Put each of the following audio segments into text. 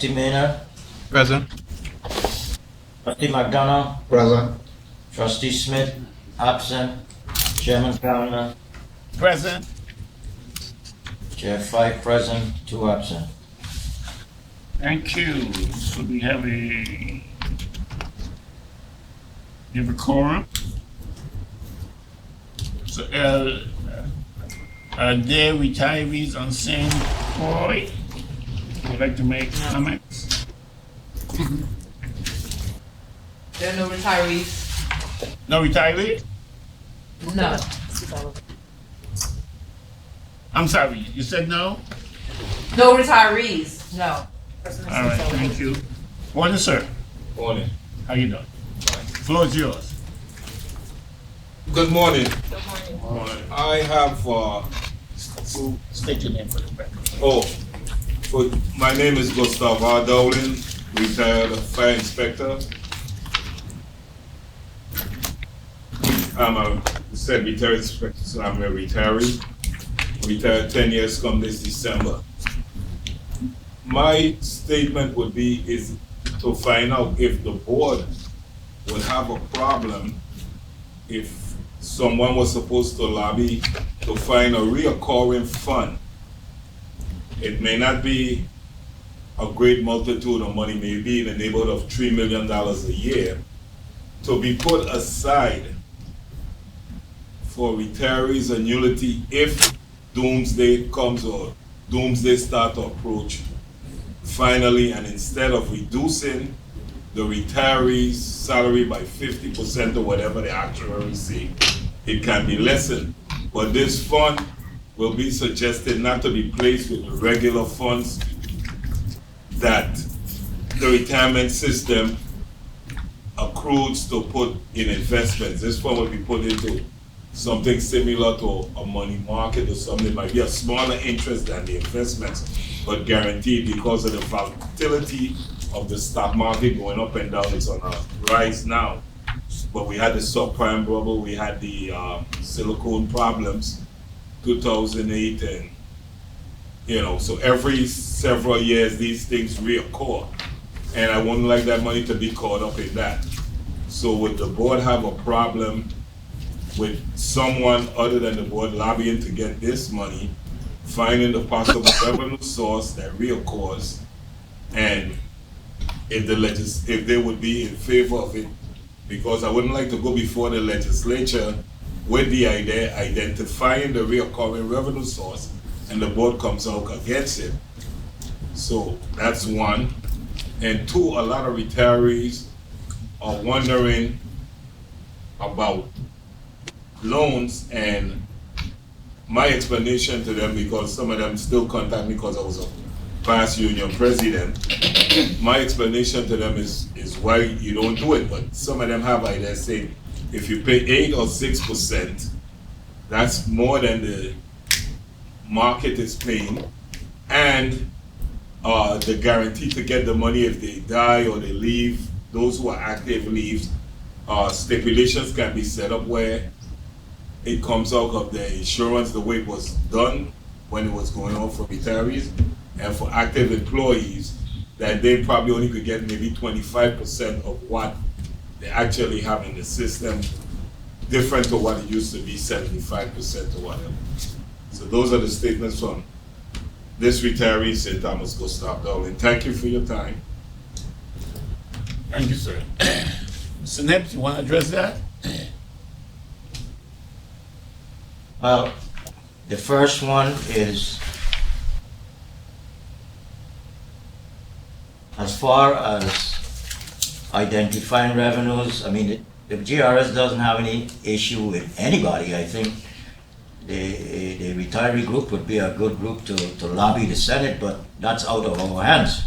Trustee Maynard, Present. Trustee McDonough, Present. Trustee Smith, absent. Chairman Calendar, Present. Chair Five present, two absent. Thank you. So we have a quorum. So, are there retirees on St. Croix who would like to make comments? There are no retirees. No retiree? No. I'm sorry, you said no? No retirees. No. All right, thank you. Morning, sir. Morning. How you doing? Floor is yours. Good morning. Morning. I have, State your name for the record. my name is Gustav R. Dowling, retired fire inspector. I'm a retired inspector, so I'm a retiree. Retired 10 years come this December. My statement would be is to find out if the board would have a problem if someone was supposed to lobby to find a reoccurring fund. It may not be a great multitude of money, maybe in the neighborhood of $3 million a year, to be put aside for retirees annuity if doomsday comes or doomsday start to approach finally, and instead of reducing the retirees' salary by 50% or whatever the actuaries say, it can be lessened. But this fund will be suggested not to be placed with the regular funds that the retirement system accrues to put in investments. This fund will be put into something similar to a money market or something. It might be a smaller interest than the investments, but guaranteed because of the volatility of the stock market going up and down. It's on a rise now. But we had the subprime bubble, we had the silicone problems, 2008, and so every several years these things reoccur. And I wouldn't like that money to be caught up in that. So would the board have a problem with someone other than the board lobbying to get this money, finding the possible revenue source that reoccurs, and if they would be in favor of it? Because I wouldn't like to go before the legislature with the idea identifying the reoccurring revenue source and the board comes out against it. So that's one. And two, a lot of retirees are wondering about loans, and my explanation to them, because some of them still contact me because I was a past union president, my explanation to them is why you don't do it. But some of them have ideas saying if you pay 8 or 6%, that's more than the market is paying, and the guarantee to get the money if they die or they leave, those who are active leaves, stipulations can be set up where it comes out of the insurance the way it was done when it was going on for retirees, and for active employees that they probably only could get maybe 25% of what they actually have in the system, different to what it used to be, 75% or whatever. So those are the statements from this retiree, St. Thomas Gustav Dowling. Thank you for your time. Thank you, sir. Mr. Nips, you want to address that? Well, the first one is, as far as identifying revenues, I mean, the GRS doesn't have any issue with anybody. I think the retiree group would be a good group to lobby the Senate, but that's out of our hands.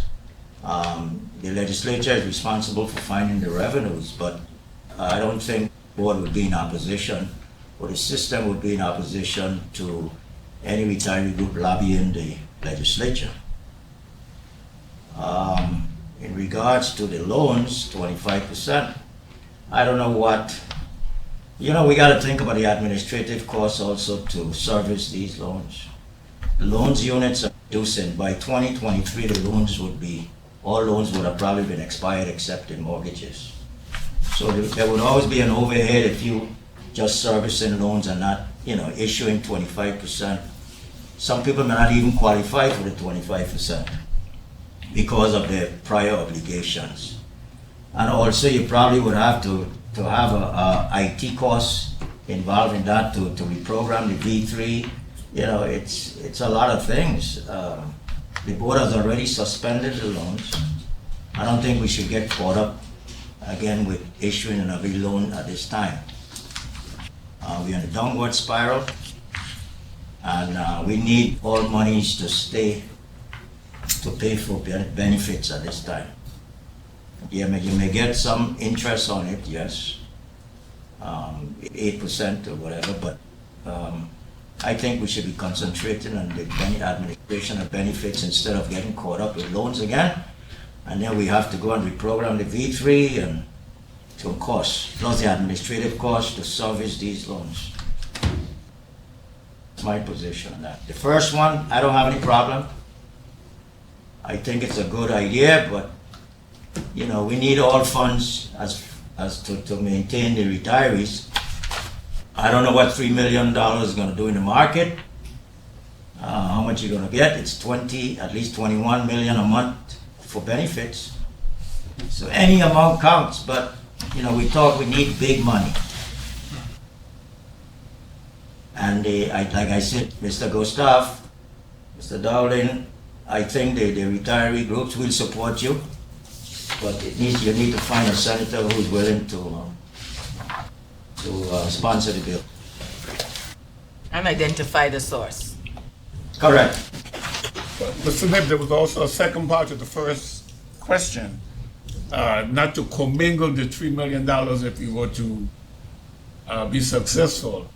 The legislature is responsible for finding the revenues, but I don't think the board would be in opposition, or the system would be in opposition to any retiree group lobbying the legislature. In regards to the loans, 25%, I don't know what, we got to think about the administrative costs also to service these loans. The loans units are reducing. By 2023, the loans would be all loans would have probably been expired except in mortgages. So there would always be an overhead if you just servicing loans and not, issuing 25%. Some people may not even qualify for the 25% because of their prior obligations. And also you probably would have to have a IT cost involved in that to reprogram the V3. It's a lot of things. The board has already suspended the loans. I don't think we should get caught up again with issuing another loan at this time. We're in a downward spiral, and we need all monies to pay for benefits at this time. You may get some interest on it, yes, 8% or whatever, but I think we should be concentrating on the administration of benefits instead of getting caught up with loans again. And then we have to go and reprogram the V3 and to cost, plus the administrative cost to service these loans. That's my position on that. The first one, I don't have any problem. I think it's a good idea, but we need all funds as to maintain the retirees. I don't know what $3 million is going to do in the market. How much you're going to get? It's at least 21 million a month for benefits. So any amount counts, but we need big money. And like I said, Mr. Gustav, Mr. Dowling, I think the retiree groups will support you, but you need to find a senator who's willing to sponsor the bill. And identify the source. Correct. Mr. Nib, there was also a second part of the first question, not to commingle the $3 million if you were to be successful.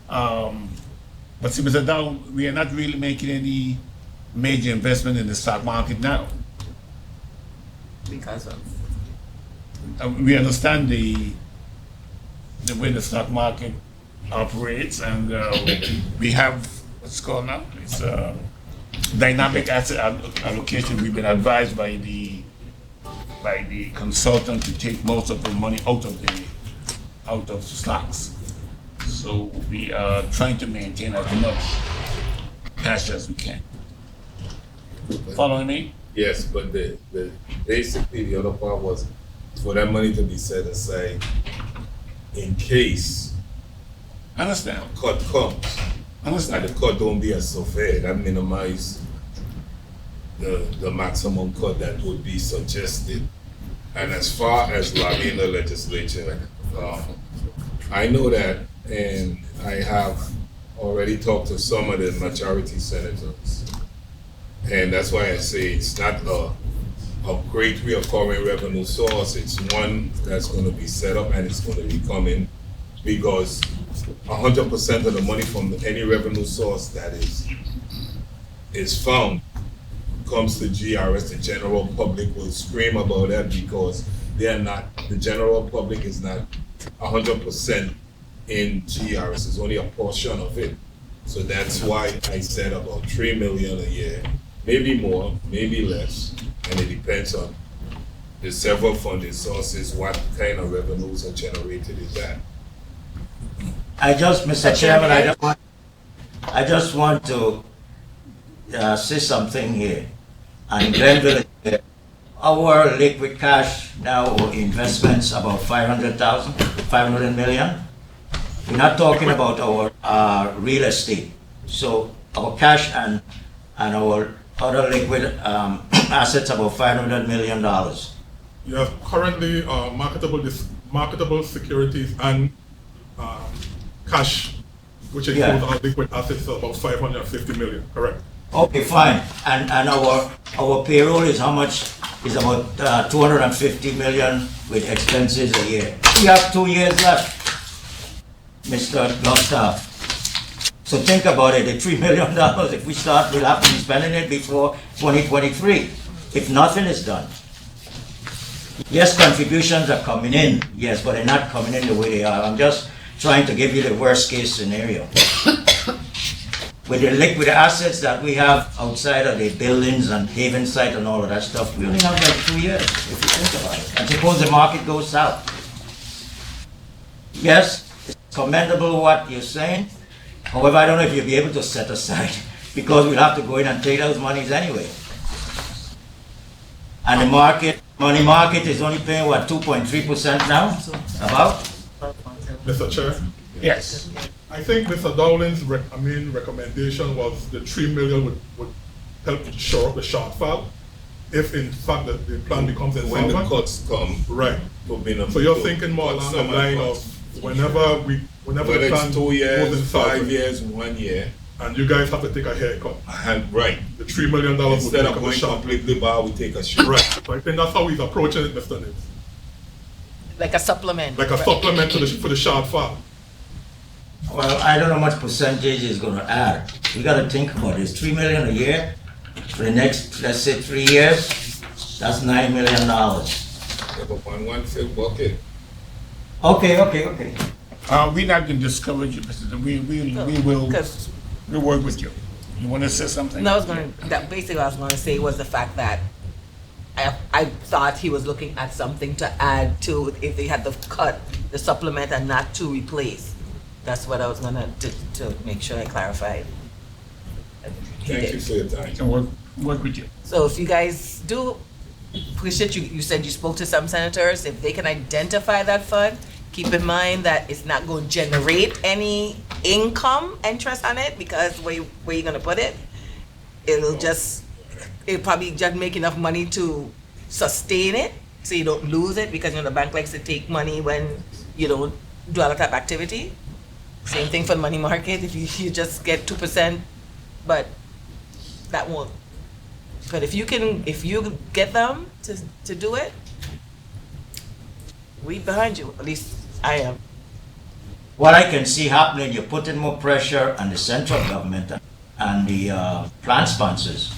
But see, Mr. Dow, we are not really making any major investment in the stock market now. Because of? We understand the way the stock market operates, and we have what's called now, it's dynamic asset allocation. We've been advised by the consultant to take most of the money out of stocks. So we are trying to maintain as much cash as we can. Following me? Yes, but basically the other part was for that money to be set aside in case Understand? cut comes. Understand? And the cut don't be as severe. That minimize the maximum cut that would be suggested. And as far as lobbying the legislature, I know that, and I have already talked to some of the majority senators. And that's why I say it's not a great reoccurring revenue source. It's one that's going to be set up and it's going to be coming, because 100% of the money from any revenue source that is found comes to GRS. The general public will scream about that because the general public is not 100% in GRS. It's only a portion of it. So that's why I said about 3 million a year, maybe more, maybe less, and it depends on the several funding sources, what kind of revenues are generated in that. Mr. Chairman, I just want to say something here. And Glenville, our liquid cash now or investments about 500 million. We're not talking about our real estate. So our cash and our other liquid assets about $500 million. You have currently marketable securities and cash, which includes our liquid assets of about 550 million, correct? Okay, fine. And our payroll is how much? Is about 250 million with expenses a year. We have 2 years left, Mr. Gustav. So think about it, the $3 million, if we start, we'll have to be spending it before 2023, if nothing is done. Yes, contributions are coming in, yes, but they're not coming in the way they are. I'm just trying to give you the worst case scenario. with the liquid assets that we have outside of the buildings and haven site and all of that stuff, we only have like 2 years, if you think about it. And suppose the market goes south. Yes, it's commendable what you're saying. However, I don't know if you'll be able to set aside, because we'll have to go in and take those monies anyway. And the money market is only paying, what, 2.3% now, about? Mr. Chair, Yes. I think Mr. Dowling's recommendation was the 3 million would help shore up the shortfall if in fact the plan becomes When the insolvent. cuts come, Right. to So you're thinking more along the line of whenever the whether plan it's 2 goes years, 5 insolvent, years, 1 year, and you guys have to take a haircut. and right. The $3 million would Instead take of up the going short. completely bar, we take a shot. Right. So I think that's how he's approaching it, Mr. Nibs. Like a supplement. Like a supplement for the shortfall. Well, I don't know how much percentage is gonna add. We gotta think about it. It's 3 million a year. For the next, let's say, 3 years, that's $9 million. Take up on one fill bucket. Okay. We're not gonna discourage you, Mr. We will, Because we'll work with you. You wanna say something? basically what I was gonna say was the fact that I thought he was looking at something to add to if they had to cut the supplement and not to replace. That's what I was gonna, to make sure I clarified. He Thank did. you for your time. Can work with you. So if you guys do, appreciate you said you spoke to some senators, if they can identify that fund, keep in mind that it's not going to generate any income interest on it, because where you're gonna put it, it'll probably just make enough money to sustain it, so you don't lose it, because the bank likes to take money when you don't do a lot of activity. Same thing for the money market, if you just get 2%, but that won't. But if you get them to do it, we behind you, at least I am. What I can see happening, you're putting more pressure on the central government and the plan sponsors,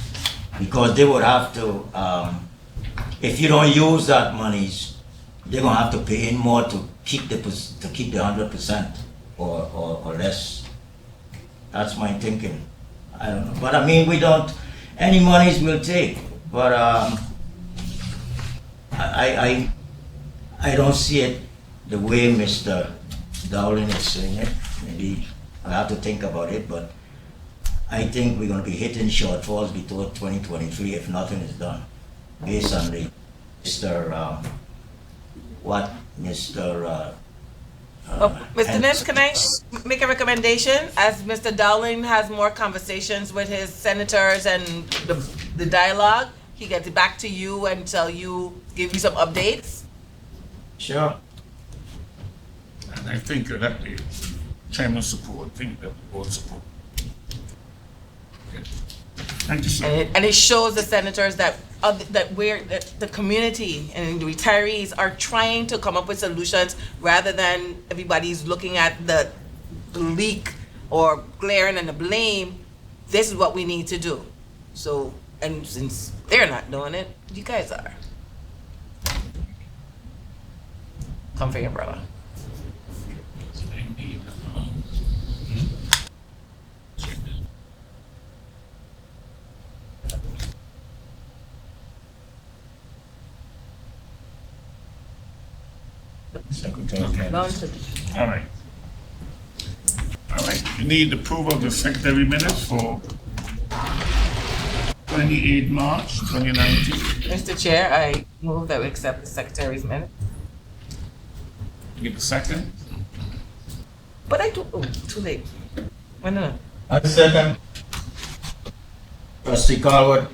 because they would have to, if you don't use that monies, they're gonna have to pay in more to keep the 100% or less. That's my thinking. I don't know, but I mean, any monies we'll take, but I don't see it the way Mr. Dowling is saying it. Maybe I have to think about it, but I think we're gonna be hitting shortfalls before 2023 if nothing is done, based on the Mr. Nims, can I make a recommendation? As Mr. Dowling has more conversations with his senators and the dialogue, he gets back to you and give you some updates? Sure. And I think that the chairman support, I think that the board support. Okay. Thank you, sir. And it shows the senators that the community and the retirees are trying to come up with solutions, rather than everybody's looking at the leak or glaring and the blame. This is what we need to do. So, and since they're not doing it, you guys are. Come for your brother. Secretary Candace. All right. You need approval of the secretary minutes for 28 March 2019. Mr. Chair, I move that we accept the secretary's minute. Give a second. But too late. Why not? I second. Trustee Colwood,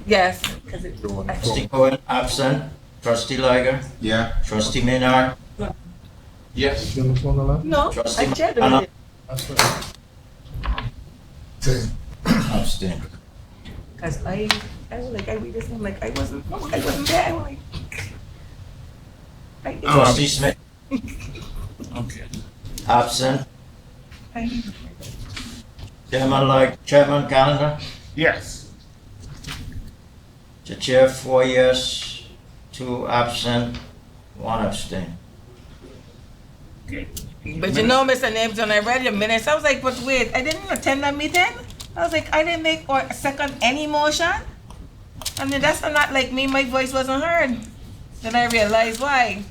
Yes. Trustee Cohen, absent. Trustee Liger, Yeah. Trustee Menard, Yes. No, Trustee I chaired Manana. it. Abstain. Cause I was like, I read this, and I'm like, I wasn't there. I'm like, Trustee Smith, Okay. absent. Chairman Calendar, Yes. the chair 4 yes, 2 absent, 1 abstain. Okay. But you know, Mr. Nibs, when I read your minutes, I was like, but wait, I didn't attend that meeting. I was like, I didn't make or second any motion. I mean, that's not like me, my voice wasn't heard. Then I realized why.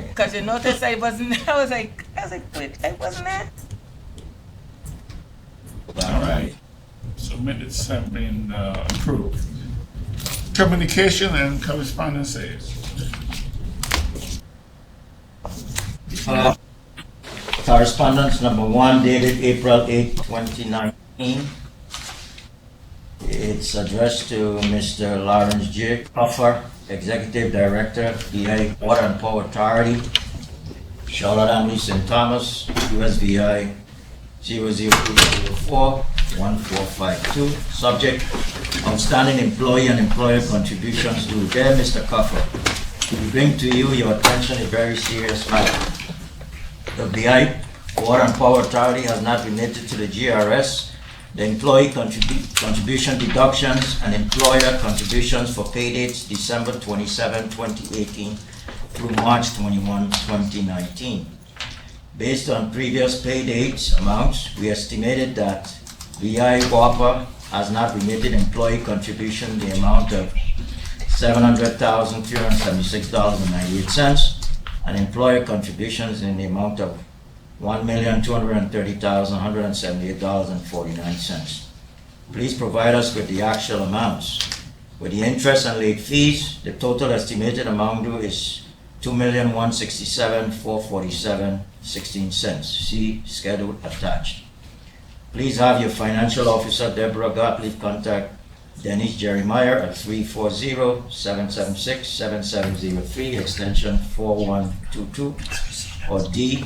Because you noticed I wasn't, I was like, wait, I wasn't there. All right. So minutes have been approved. Communication and correspondences. Correspondence number 1 dated April 8, 2019. It's addressed to Mr. Lawrence J. Puffer, Executive Director, VA Water and Power Authority, Charlotte Amalie St. Thomas, USVI 0004-1452. Subject, outstanding employee and employer contributions due. Dear Mr. Puffer, we bring to you your attention a very serious matter. The VI Water and Power Authority has not remitted to the GRS the employee contribution deductions and employer contributions for pay dates December 27, 2018 through March 21, 2019. Based on previous pay dates amounts, we estimated that VI WAPA has not remitted employee contribution in the amount of $700,376.98 and employer contributions in the amount of $1,230,178.49. Please provide us with the actual amounts. With the interest and late fees, the total estimated amount due is $2,167,447.16. See schedule attached. Please have your financial officer, Deborah Gottlieb, contact Dennis Jeremiah at 340-776-7703, extension 4122, or D.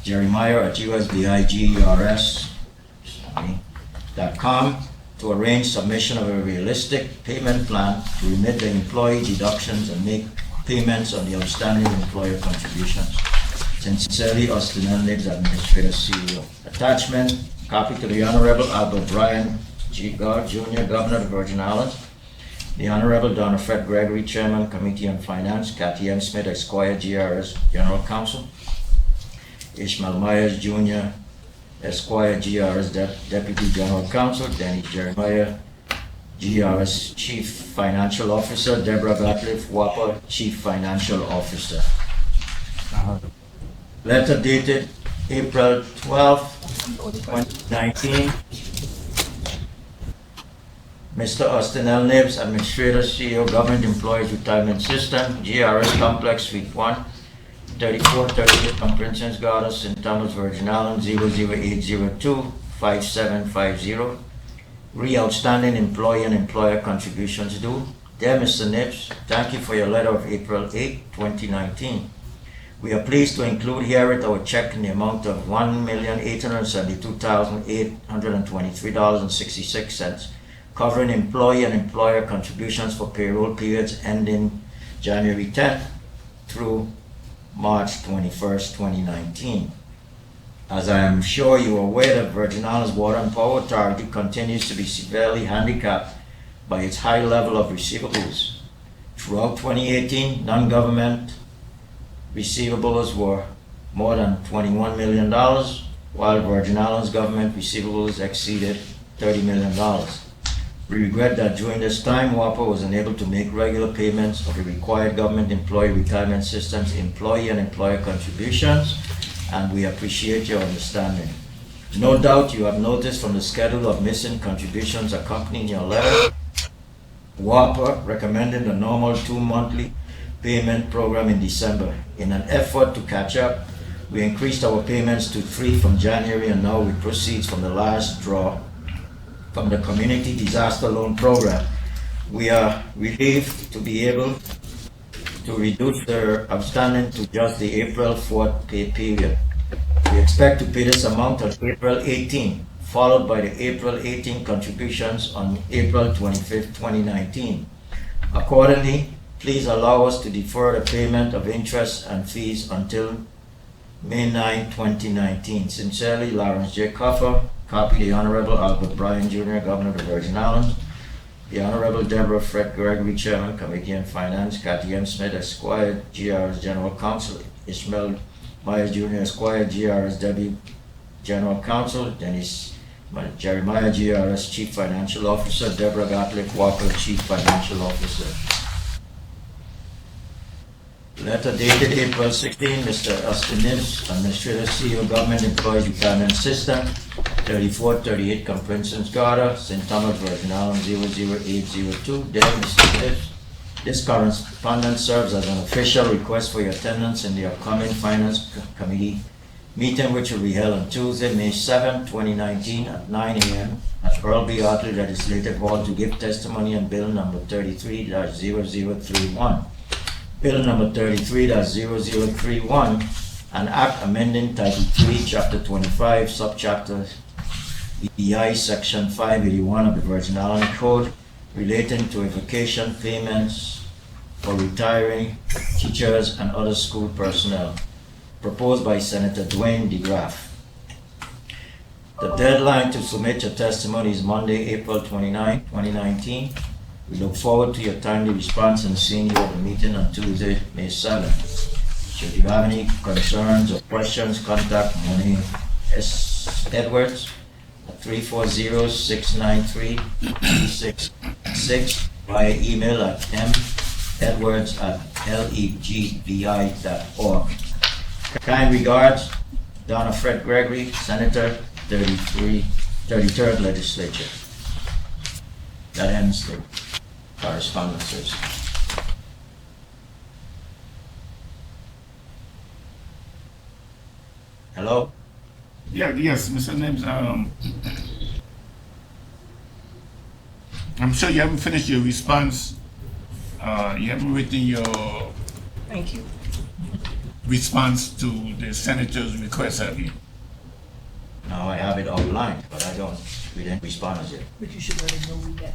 Jeremiah at usbigers.com to arrange submission of a realistic payment plan to remit the employee deductions and make payments on the outstanding employer contributions. Sincerely, Austin L. Nibs, Administrator CEO. Attachment, copy to the Honorable Albert Bryan G. Gard, Jr., Governor of the Virgin Islands. The Honorable Donna Fred Gregory, Chairman, Committee on Finance. Kathy M. Smith, Esquire, GRS, General Counsel. Ishmael Myers Jr., Esquire, GRS Deputy General Counsel. Dennis Jeremiah, GRS Chief Financial Officer. Deborah Gottlieb, WAPA Chief Financial Officer. Letter dated April 12, 2019. Mr. Austin L. Nibs, Administrator, CEO, Government Employees Retirement System, GRS Complex, Suite 1, 3438 on Princess Garden, St. Thomas, Virgin Islands, 00802-5750. Outstanding employee and employer contributions due. Dear Mr. Nibs, thank you for your letter of April 8, 2019. We are pleased to include herewith our check in the amount of $1,872,823.66, covering employee and employer contributions for payroll periods ending January 10th through March 21st, 2019. As I am sure you are aware, the Virgin Islands Water and Power Authority continues to be severely handicapped by its high level of receivables. Throughout 2018, non-government receivables were more than $21 million, while Virgin Islands government receivables exceeded $30 million. We regret that during this time, WAPA was unable to make regular payments of the required government employee retirement system's employee and employer contributions, and we appreciate your understanding. No doubt you have noticed from the schedule of missing contributions accompanying your letter, WAPA recommended a normal 2-monthly payment program in December. In an effort to catch up, we increased our payments to 3 from January, and now with proceeds from the last draw from the Community Disaster Loan Program. We are relieved to be able to reduce their outstanding to just the April 4th pay period. We expect to pay this amount on April 18, followed by the April 18 contributions on April 25th, 2019. Accordingly, please allow us to defer the payment of interest and fees until May 9, 2019. Sincerely, Lawrence J. Cuffer. Copy the Honorable Albert Bryan Jr., Governor of the Virgin Islands. The Honorable Deborah Fred Gregory, Chairman, Committee on Finance, Kathy M. Smith, Esquire, GRS General Counsel, Ishmael Myers Jr., Esquire, GRS Deputy General Counsel, Dennis Jeremiah, GRS Chief Financial Officer, Deborah Gottlieb Walker, Chief Financial Officer. Letter dated April 16, Mr. Austin Nibbs, Administrator, CEO, Government Employees Retirement System, 3438 Comprehensive Garter, St. Thomas, Virgin Islands, 00802. Dear Mr. Nibbs, this correspondence serves as an official request for your attendance in the upcoming Finance Committee meeting, which will be held on Tuesday, May 7, 2019 at 9 a.m. at Earl B. Hartley Legislative Hall to give testimony on Bill number 33-0031. Bill number 33-0031, an act amending Title 3, Chapter 25, Subchapter EI, Section 581 of the Virgin Islands Code relating to vacation payments for retiring teachers and other school personnel, proposed by Senator Dwayne DeGraff. The deadline to submit your testimony is Monday, April 29, 2019. We look forward to your timely response and seeing you at the meeting on Tuesday, May 7th. Should you have any concerns or questions, contact Moni S. Edwards at 340-693-366 via email at medwards@legbi.org. Kind regards, Donna Fred Gregory, Senator, 33rd Legislature. That ends the correspondences. Hello? Yes, Mr. Nibbs, I'm sure you haven't finished your response. You haven't written your Thank you. response to the senator's request, have you? Now I have it outlined, but we didn't respond as yet. But you should let him know we get.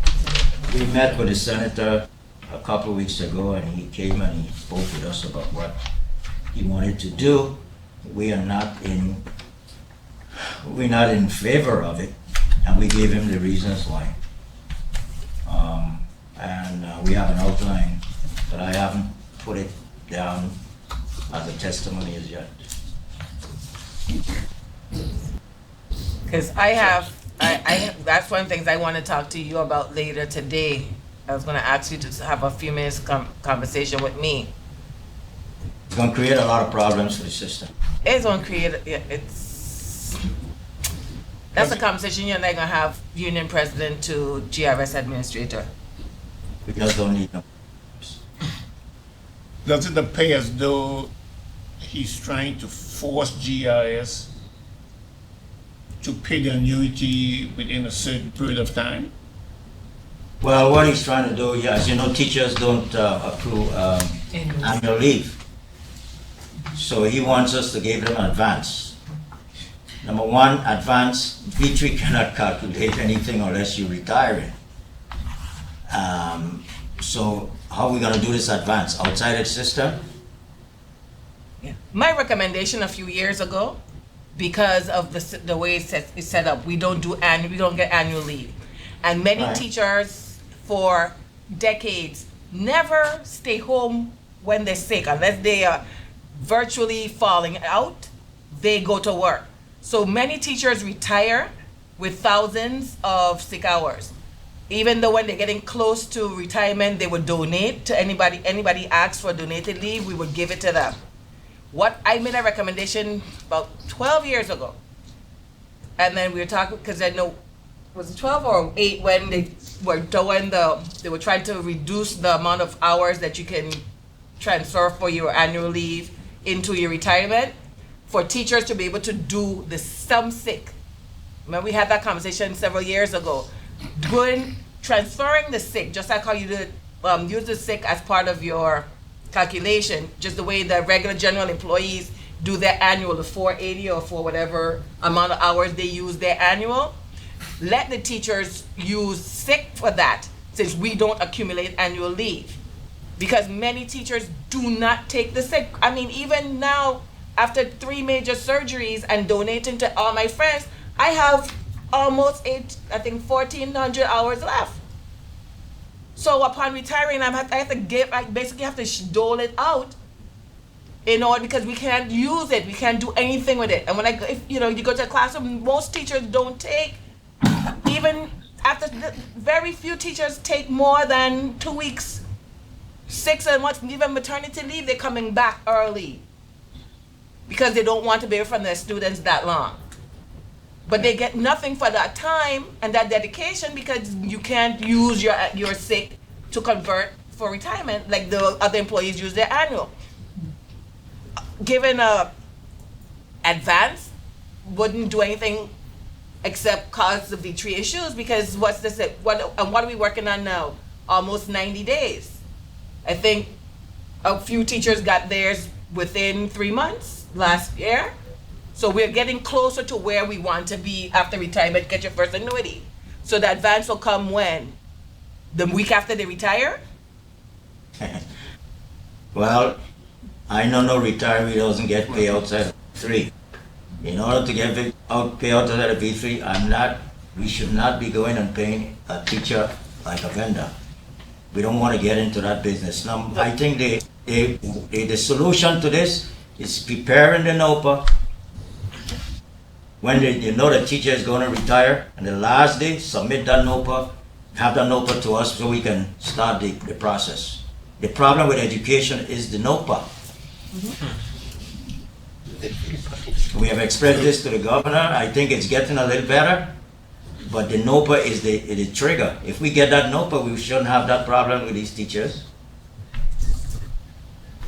We met with the senator a couple of weeks ago, and he came and he spoke with us about what he wanted to do. We're not in favor of it, and we gave him the reasons why. We have an outline, but I haven't put it down as a testimony as yet. Because I have, that's one of the things I want to talk to you about later today. I was going to ask you to have a few minutes conversation with me. It's going to create a lot of problems for the system. It's going to create, that's a conversation you're not going to have union president to GRS administrator. We just don't need them. Does it appear as though he's trying to force GIS to pay the annuity within a certain period of time? Well, what he's trying to do, as you know, teachers don't accrue annual leave. So he wants us to give them advance. Number one, advance, V3 cannot calculate anything unless you retire it. So how are we gonna do this advance? Outside the system? Yeah. My recommendation a few years ago, because of the way it's set up, we don't get annual leave. And many Right. teachers for decades never stay home when they're sick, unless they are virtually falling out, they go to work. So many teachers retire with thousands of sick hours. Even though when they're getting close to retirement, they would donate to anybody asks for donated leave, we would give it to them. What I made a recommendation about 12 years ago. And then we were talking, because I know, was it 12 or 8 when they were they were trying to reduce the amount of hours that you can transfer for your annual leave into your retirement, for teachers to be able to do some sick. Remember we had that conversation several years ago. Transferring the sick, just like how you did, use the sick as part of your calculation, just the way the regular general employees do their annual, the 480 or for whatever amount of hours they use their annual. Let the teachers use sick for that, since we don't accumulate annual leave. Because many teachers do not take the sick. I mean, even now, after 3 major surgeries and donating to all my friends, I have almost 1,400 hours left. So upon retiring, I basically have to dole it out in order, because we can't use it, we can't do anything with it. And when if you go to a classroom, most teachers don't take, even after very few teachers take more than 2 weeks, 6 and what, even maternity leave, they're coming back early because they don't want to be away from their students that long. But they get nothing for that time and that dedication, because you can't use your sick to convert for retirement like the other employees use their annual. Given a advance wouldn't do anything except cause the V3 issues, because what are we working on now? Almost 90 days. I think a few teachers got theirs within 3 months last year. So we're getting closer to where we want to be after retirement, get your first annuity. So the advance will come when? The week after they retire? Well, I know no retiree doesn't get pay outside of V3. In order to get pay outside of V3, we should not be going and paying a teacher like a vendor. We don't want to get into that business. Now, I think the solution to this is preparing the NOPA. When you know the teacher is going to retire, and the last day, submit that NOPA, have that NOPA to us so we can start the process. The problem with education is the NOPA. We have expressed this to the governor. I think it's getting a little better, but the NOPA is the trigger. If we get that NOPA, we shouldn't have that problem with these teachers.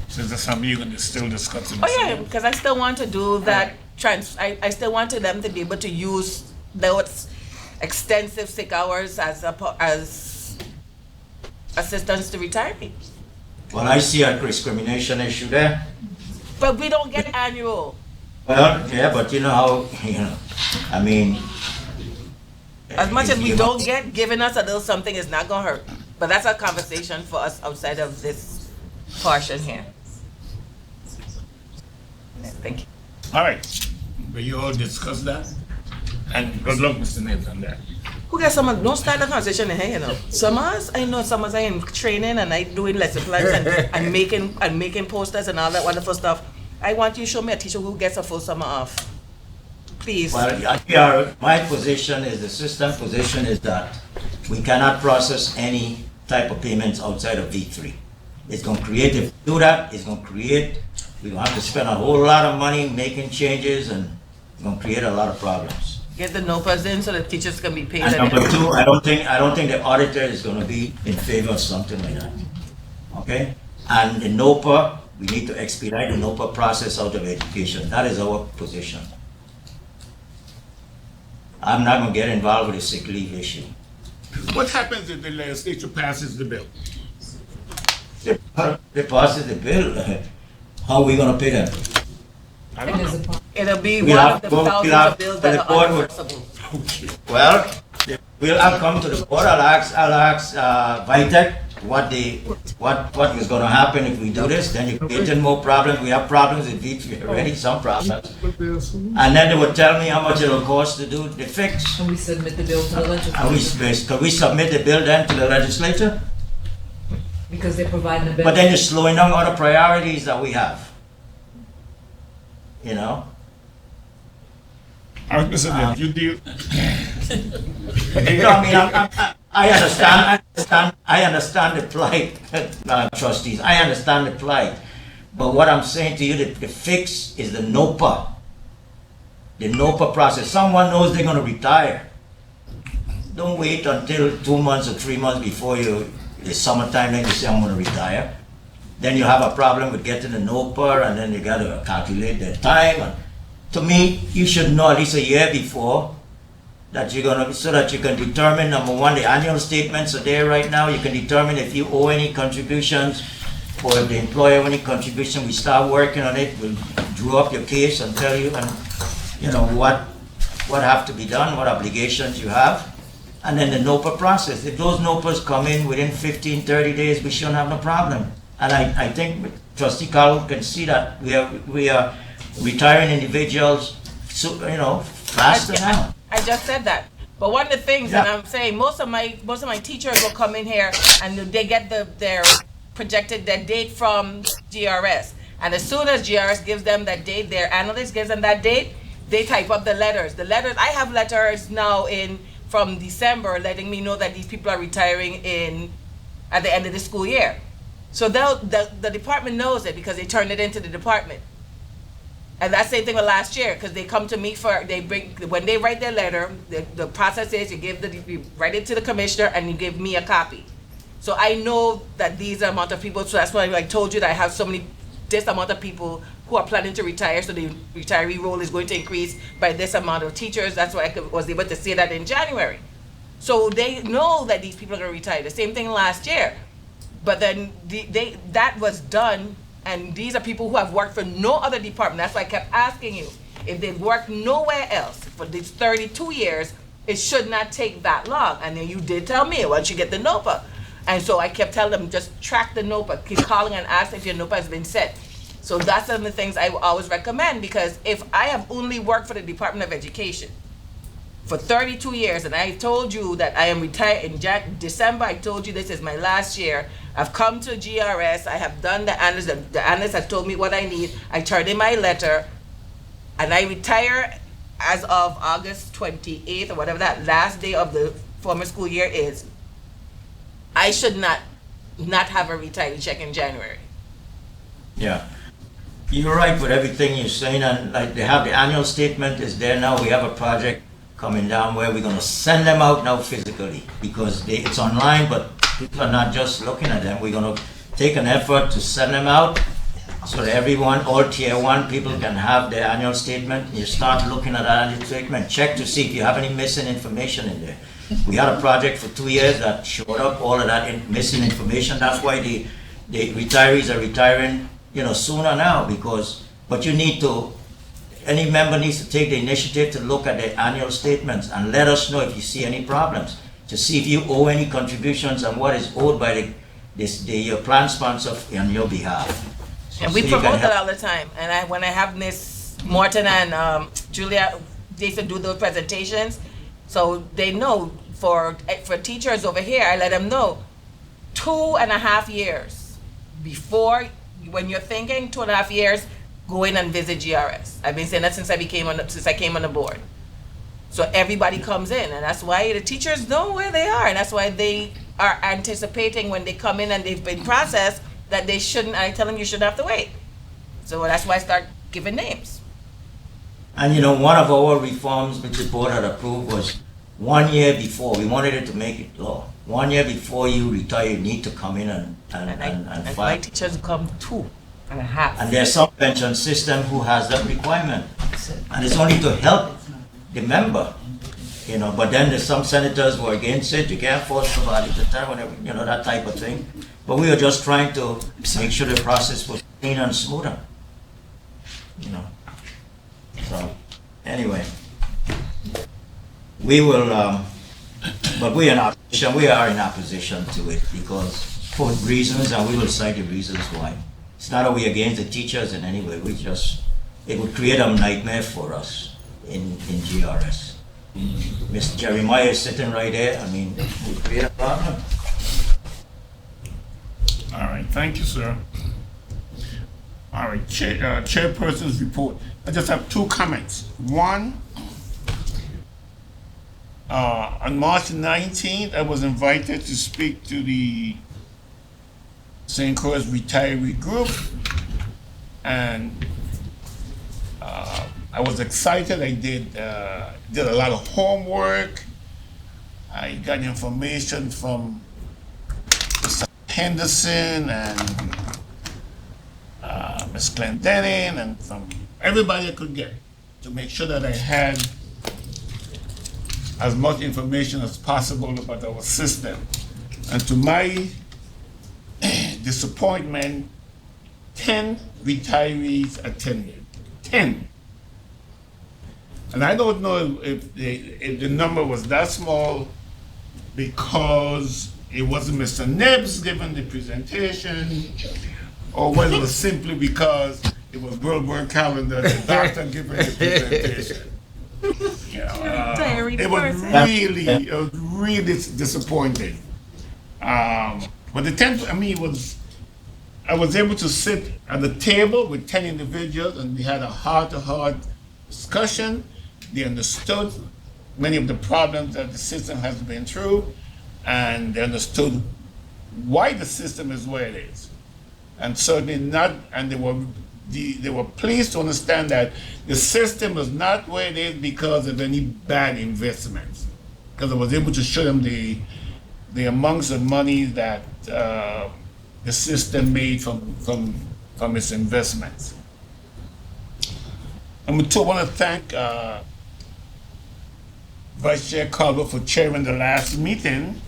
So is that something you're going to still discuss? Oh yeah, because I still want to do that. I still wanted them to be able to use those extensive sick hours as assistance to retirees. Well, I see a discrimination issue there. But we don't get annual. Well, yeah, but you know how, I mean. As much as we don't get, giving us a little something is not gonna hurt. But that's a conversation for us outside of this portion here. Thank you. All right, will you all discuss that? And good luck, Mr. Nathan, there. Who gets some? Don't start the conversation in here, Summers, I know Summers are in training and I doing lesson plans and making posters and all that wonderful stuff. I want you to show me a teacher who gets a full summer off. Please. Well, my position is, the system position is that we cannot process any type of payments outside of V3. It's going to create, if we do that, we're going to have to spend a whole lot of money making changes, and it's going to create a lot of problems. Get the NOPAs in so the teachers can be paid. And number two, I don't think the auditor is going to be in favor of something like that. Okay? And the NOPA, we need to expedite the NOPA process out of education. That is our position. I'm not going to get involved with the sick leave issue. What happens if the legislature passes the bill? They passes the bill. How are we going to pay them? I don't know. It'll be We'll one have of to the go- thousands we'll have- of bills the that board are would- unenforceable. Well, I'll come to the board. I'll ask Vitek what is going to happen if we do this. Then you create more problems. We have problems in V3 already, some problems. And then they would tell me how much it'll cost to do the fix. Can we submit the bill to the legislature? Can we submit the bill then to the legislature? Because they're providing a bill. But then you're slowing down other priorities that we have. You know? All right, Mr. Nathan, you deal. You know, I mean, I understand the plight, trustees. I understand the plight. But what I'm saying to you, the fix is the NOPA. The NOPA process. Someone knows they're going to retire. Don't wait until 2 months or 3 months before the summertime, then you say I'm going to retire. Then you have a problem with getting the NOPA, and then you got to calculate the time. And to me, you should know at least a year before that you're gonna, so that you can determine, number one, the annual statements are there right now. You can determine if you owe any contributions, or if the employer owe any contribution. We start working on it. We'll draw up your case and tell you, and you know what have to be done, what obligations you have, and then the NOPA process. If those NOPAs come in within 15, 30 days, we shouldn't have no problem. And I think Trustee Carlo can see that we are retiring individuals, so, faster now. I just said that. But one of the things, Yeah. and I'm saying, most of my teachers will come in here and they get their projected their date from GRS. And as soon as GRS gives them that date, their analyst gives them that date, they type up the letters. The letters, I have letters now from December letting me know that these people are retiring at the end of the school year. So the department knows it because they turned it into the department. And that same thing with last year, because they come to me when they write their letter, the process is you write it to the commissioner and you give me a copy. So I know that these amount of people, so that's why I told you that I have this amount of people who are planning to retire, so the retiree roll is going to increase by this amount of teachers. That's why I was able to say that in January. So they know that these people are going to retire. The same thing last year. But then that was done. And these are people who have worked for no other department. That's why I kept asking you. If they've worked nowhere else for these 32 years, it should not take that long. And then you did tell me once you get the NOPA. And so I kept telling them, just track the NOPA. Keep calling and ask if your NOPA has been set. So that's some of the things I always recommend, because if I have only worked for the Department of Education for 32 years, and I told you that I am retired in December, I told you this is my last year. I've come to GRS, I have done the analyst, the analyst has told me what I need, I turned in my letter, and I retire as of August 28th, or whatever that last day of the former school year is. I should not have a retiree check in January. Yeah. You're right with everything you're saying, and like they have the annual statement is there now. We have a project coming down where we're gonna send them out now physically, because it's online, but people are not just looking at them. We're gonna take an effort to send them out so that everyone, all tier 1 people can have their annual statement. You start looking at that annual statement, check to see if you have any missing information in there. We had a project for 2 years that showed up all of that missing information. That's why the retirees are retiring, sooner now, but you need to, any member needs to take the initiative to look at the annual statements and let us know if you see any problems, to see if you owe any contributions and what is owed by your plan sponsor on your behalf. And we So you can promote that help. all the time. And when I have Miss Morton and Julia, they used to do those presentations, so they know for teachers over here, I let them know 2.5 years before, when you're thinking 2.5 years, go in and visit GRS. I've been saying that since I came on the board. So everybody comes in, and that's why the teachers know where they are, and that's why they are anticipating when they come in and they've been processed that they shouldn't. I tell them you shouldn't have to wait. So that's why I start giving names. And one of our reforms which the board had approved was 1 year before. We wanted it to make it law. 1 year before you retire, you need to come in and And my file. teachers come 2.5. And there's some pension system who has that requirement. And it's only to help the member, but then there's some senators who are against it. You can't force somebody to turn whatever, that type of thing. But we were just trying to make sure the process was cleaner and smoother. So, anyway. We will, but we are in opposition to it because for reasons, and we will cite the reasons why. It's not that we against the teachers in any way, it would create a nightmare for us in GRS. Mr. Jeremiah is sitting right there, it would create a problem. All right, thank you, sir. All right, chairperson's report. I just have 2 comments. One, on March 19th, I was invited to speak to the St. Croix retiree group, and I was excited. I did a lot of homework. I got information from Mr. Henderson and Ms. Clendenin and from everybody I could get to make sure that I had as much information as possible about our system. And to my disappointment, 10 retirees attended. 10. And I don't know if the number was that small because it wasn't Mr. Nebbs giving the presentation, or whether it was simply because it was World War Calendar, the doctor giving the presentation. Diary it was person. really disappointing. But the 10th, I mean, I was able to sit at the table with 10 individuals and we had a heart-to-heart discussion. They understood many of the problems that the system has been through, and they understood why the system is where it is. And certainly not, and they were pleased to understand that the system is not where it is because of any bad investments. Because I was able to show them the amounts of money that the system made from its investments. I want to thank Vice Chair Carver for chairing the last meeting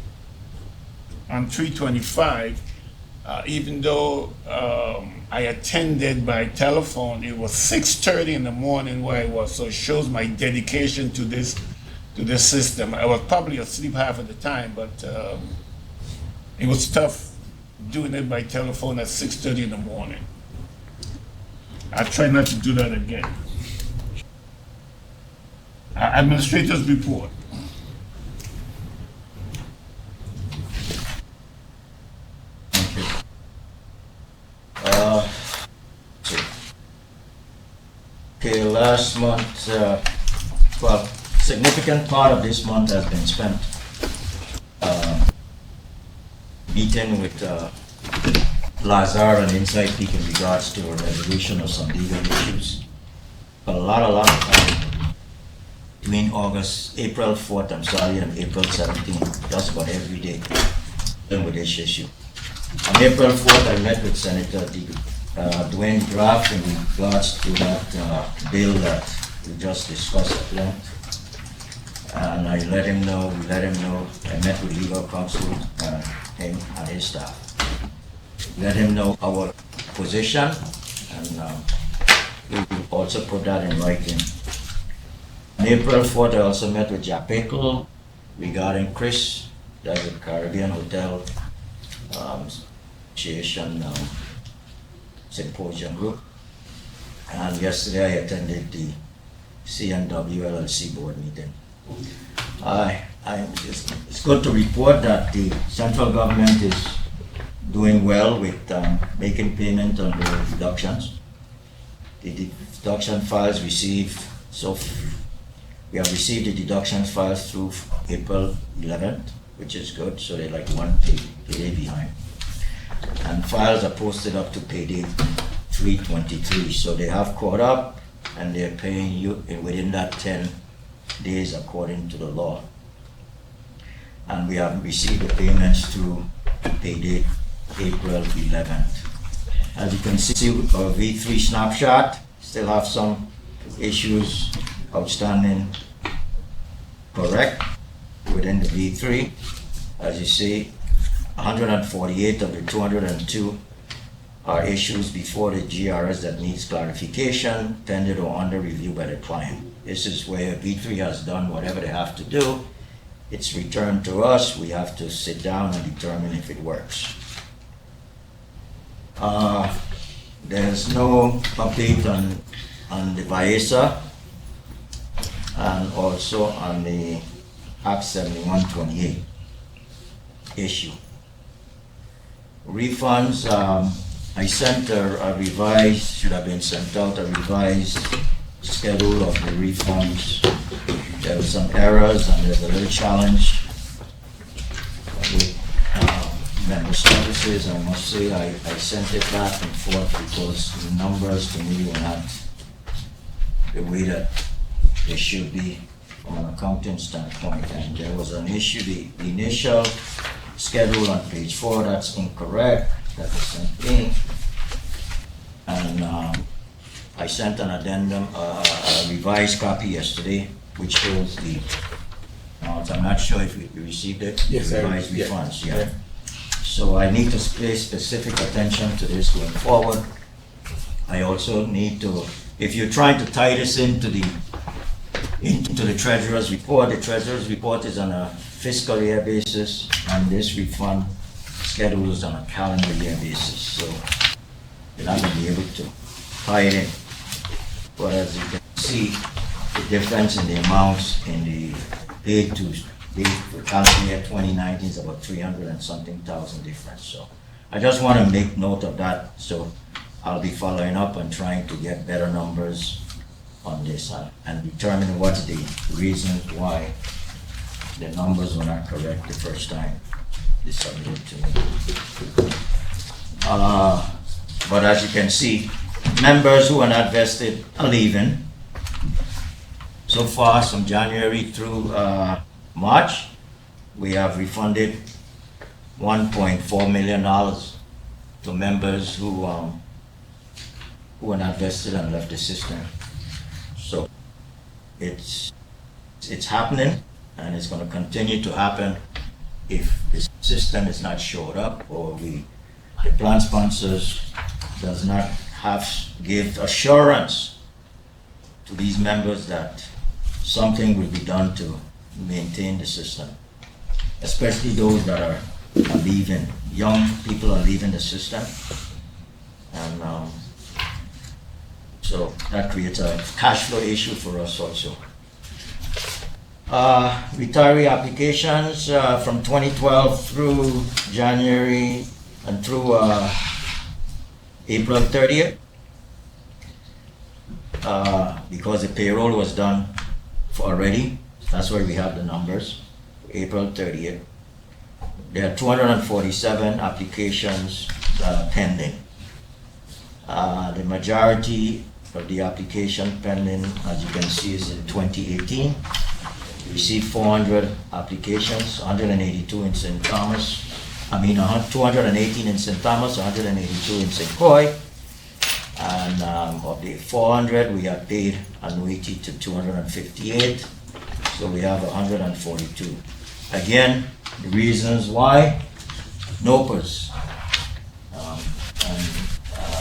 on 325. Even though I attended by telephone, it was 6:30 in the morning where I was, so it shows my dedication to this system. I was probably asleep half of the time, but it was tough doing it by telephone at 6:30 in the morning. I try not to do that again. Administrator's report. Okay, last month, well, significant part of this month has been spent meeting with Lazar and Inside Peak in regards to a resolution of some legal issues. A lot of time between April 4th, and April 17th, just about every day, dealing with this issue. On April 4th, I met with Senator Dwayne Graff in regards to that bill that we just discussed at length. And I let him know, I met with legal counsel, him and his staff. Let him know our position, and we will also put that in writing. On April 4th, I also met with Jack Pickle regarding Chris, that's the Caribbean Hotel Association Symposium Group. And yesterday I attended the CNW LLC board meeting. It's good to report that the central government is doing well with making payment on the deductions. The deduction files received, we have received the deduction files through April 11th, which is good, so they're like one payday behind. And files are posted up to payday 323, so they have caught up and they're paying you within that 10 days according to the law. And we have received the payments through payday April 11th. As you can see, our V3 snapshot still have some issues outstanding correct within the V3. As you see, 148 of the 202 are issues before the GERS that needs clarification, pending or under review by the client. This is where V3 has done whatever they have to do. It's returned to us. We have to sit down and determine if it works. There's no update on the VIESA and also on the Act 7128 issue. Refunds, I sent a revised, should have been sent out, a revised schedule of the refunds. There were some errors and there's a little challenge with member services. I must say I sent it back and forth because the numbers to me were not the way that they should be from an accounting standpoint. And there was an issue, the initial schedule on page 4, that's incorrect, that was sent in. And I sent an addendum, a revised copy yesterday, which shows the, I'm not sure if you received it, Yes, the revised refunds, yeah. So I need to pay specific attention to this going forward. I also need to, if you're trying to tie this into the treasurer's report, the treasurer's report is on a fiscal year basis, and this refund schedule is on a calendar year basis. So you're not going to be able to tie it in. But as you can see, the difference in the amounts in the paid to for calendar year 2019 is about 300 and something thousand difference. So I just want to make note of that. So I'll be following up and trying to get better numbers on this and determine what's the reasons why the numbers were not correct the first time they submitted to me. But as you can see, members who are not vested are leaving. So far, from January through March, we have refunded $1.4 million to members who are not vested and left the system. So it's happening, and it's going to continue to happen if the system is not shored up, or the plan sponsors does not give assurance to these members that something will be done to maintain the system, especially those that are leaving. Young people are leaving the system, and so that creates a cash flow issue for us also. Retiree applications from 2012 through January and through April 30th, because the payroll was done already. That's why we have the numbers. April 30th. There are 247 applications that are pending. The majority of the application pending, as you can see, is in 2018. We received 400 applications, 182 in St. Thomas. 218 in St. Thomas, 182 in St. Croix. And of the 400, we have paid annuity to 258. So we have 142. Again, the reasons why, NOPAs.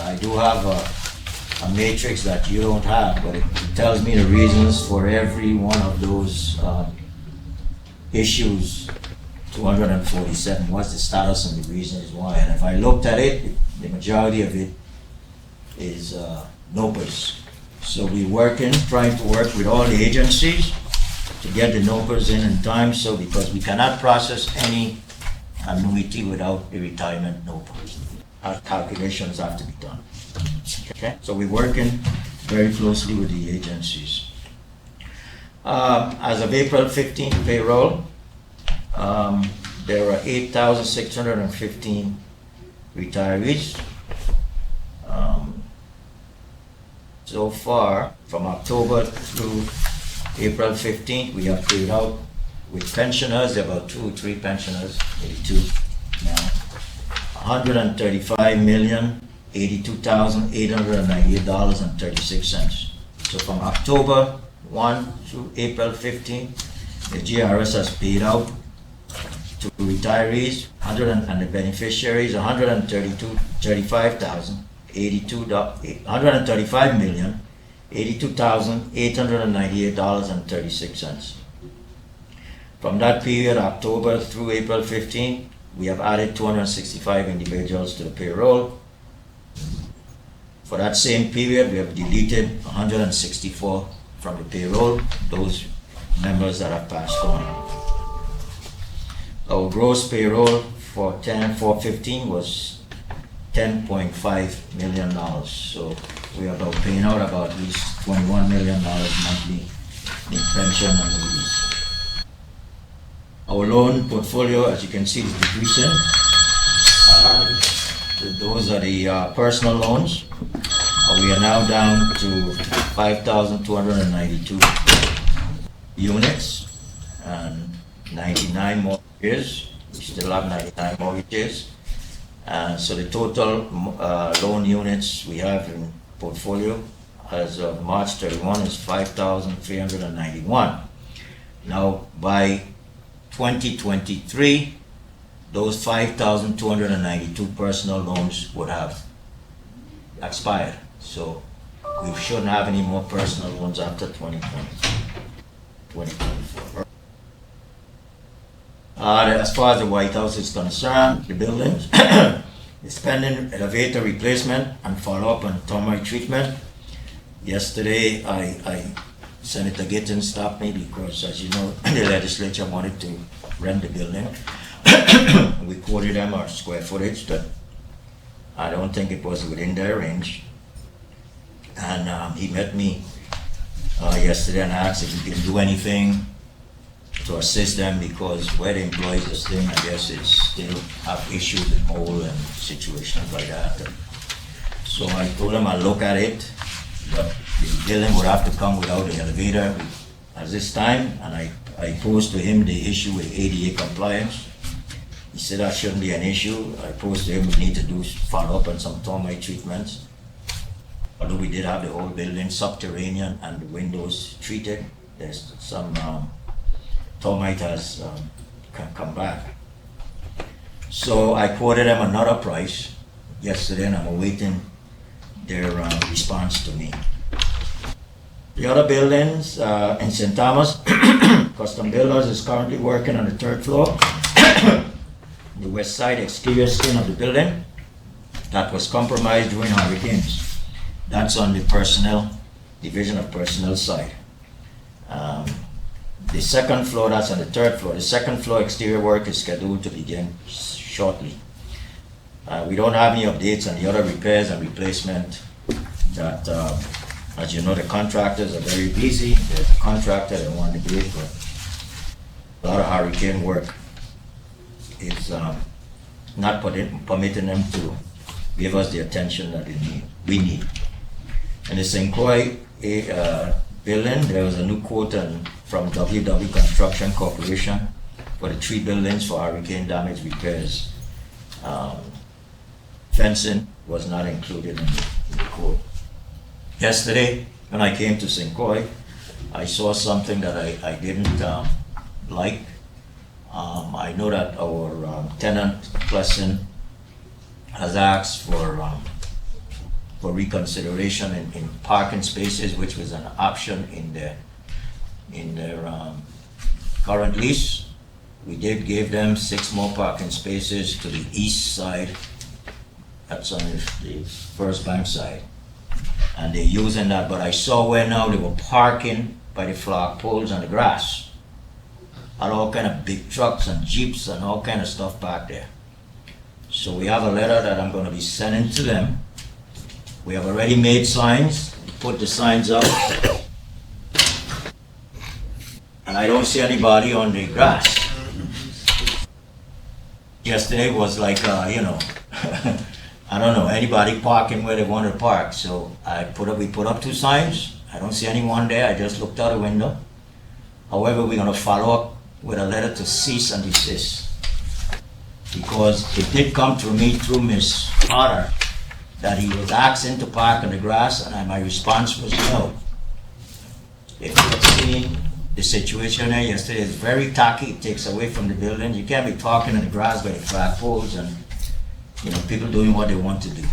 I do have a matrix that you don't have, but it tells me the reasons for every one of those issues. 247, what's the status and the reasons why. And if I looked at it, the majority of it is NOPAs. So we're trying to work with all the agencies to get the NOPAs in time, so because we cannot process any annuity without the retirement NOPA. Our calculations have to be done. Okay, so we're working very closely with the agencies. As of April 15th payroll, there were 8,615 retirees. So far, from October through April 15th, we have paid out with pensioners, there are about 2 or 3 pensioners, maybe 2 now, $135,082,898.36. So from October 1 through April 15, the GRS has paid out to retirees and the beneficiaries $135,898.36. From that period, October through April 15, we have added 265 individuals to the payroll. For that same period, we have deleted 164 from the payroll, those members that have passed on. Our gross payroll for 10/4/15 was $10.5 million. So we are about paying out about at least $21 million monthly in pension and leaves. Our loan portfolio, as you can see, is decreasing. Those are the personal loans. We are now down to 5,292 units and 99 mortgages. We still have 99 mortgages. So the total loan units we have in portfolio as of March 31 is 5,391. Now by 2023, those 5,292 personal loans would have expired. So we shouldn't have any more personal loans after 2024. As far as the White House is concerned, the buildings, it's pending elevator replacement and follow-up on termite treatment. Yesterday, I Senator Gittins stopped me because, as you know, the legislature wanted to rent the building. We quoted them our square footage that I don't think it was within their range. And he met me yesterday and asked if we can do anything to assist them because where the employees are staying, I guess it's still have issues with mold and situations like that. So I told him I'll look at it, but the building would have to come without the elevator at this time, and I posed to him the issue with ADA compliance. He said that shouldn't be an issue. I posed to him we need to do follow-up on some termite treatments. Although we did have the whole building subterranean and the windows treated, there's some termite has come back. So I quoted them another price yesterday, and I'm awaiting their response to me. The other buildings in St. Thomas, Custom Builders is currently working on the third floor. The west side exterior skin of the building that was compromised during hurricanes. That's on the personnel, division of personnel side. The second floor, that's on the third floor. The second floor exterior work is scheduled to begin shortly. We don't have any updates on the other repairs and replacement that, as you know, the contractors are very busy. The contractor, they want to do it, but a lot of hurricane work is not permitting them to give us the attention that we need. In the St. Croix building, there was a new quote from WW Construction Corporation for the 3 buildings for hurricane damage repairs. Fencing was not included in the quote. Yesterday, when I came to St. Croix, I saw something that I didn't like. I know that our tenant, Pleasant, has asked for reconsideration in parking spaces, which was an option in their current lease. We did give them 6 more parking spaces to the east side. That's on the First Bank side. And they're using that, but I saw where now they were parking by the flag poles and the grass. Had all kind of big trucks and jeeps and all kind of stuff back there. So we have a letter that I'm going to be sending to them. We have already made signs, put the signs up, and I don't see anybody on the grass. Yesterday was like, I don't know, anybody parking where they want to park. So we put up 2 signs. I don't see anyone there. I just looked out the window. However, we're going to follow up with a letter to cease and desist, because it did come to me through Ms. Potter that he was asking to park on the grass, and my response was no. If you have seen the situation there yesterday, it's very tacky. It takes away from the building. You can't be parking on the grass by the flag poles and people doing what they want to do.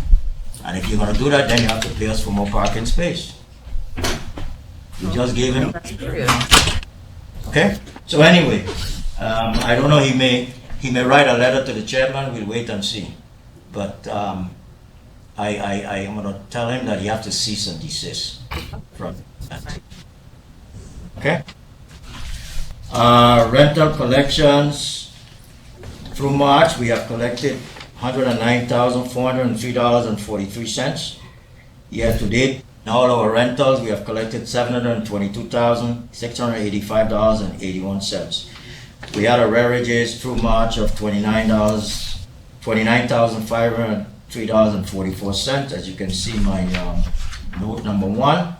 And if you're going to do that, then you have to pay us for more parking space. We just gave him. Okay. So anyway, I don't know. He may write a letter to the chairman. We'll wait and see. But I am going to tell him that he has to cease and desist from that. Okay. Rental collections through March, we have collected $109,403.43. Year to date, in all our rentals, we have collected $722,685.81. We had arrearages through March of $29,503.44. As you can see, my note number 1.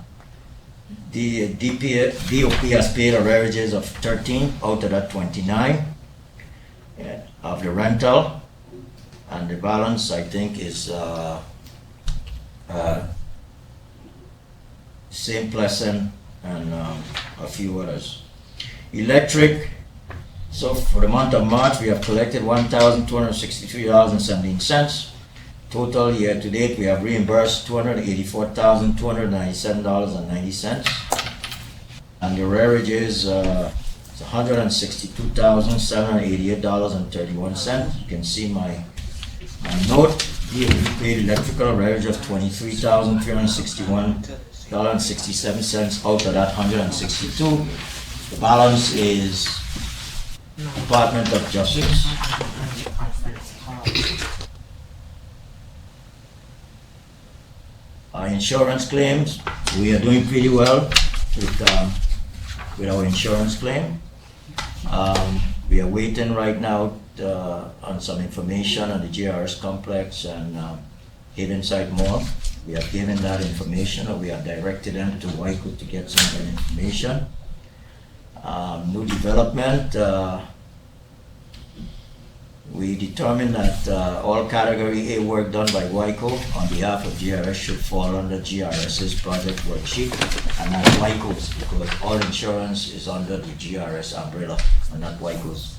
The DOP has paid arrearages of 13 out of that 29 of the rental, and the balance I think is St. Pleasant and a few others. Electric, so for the month of March we have collected $1,263.17. Total year to date we have reimbursed $284,297.90. And the arrearage is $162,788.31. You can see my note. Here we paid electrical arrearage of $23,361 $1.67 out of that 162. The balance is Department of Justice. Our insurance claims, we are doing pretty well with our insurance claim. We are waiting right now on some information on the GRS complex and Havenside Mall. We have given that information, or we have directed them to Waiko to get some of that information. New development, we determined that all Category A work done by Waiko on behalf of GRS should fall under GRS's project worksheet and not Waiko's, because all insurance is under the GRS umbrella and not Waiko's.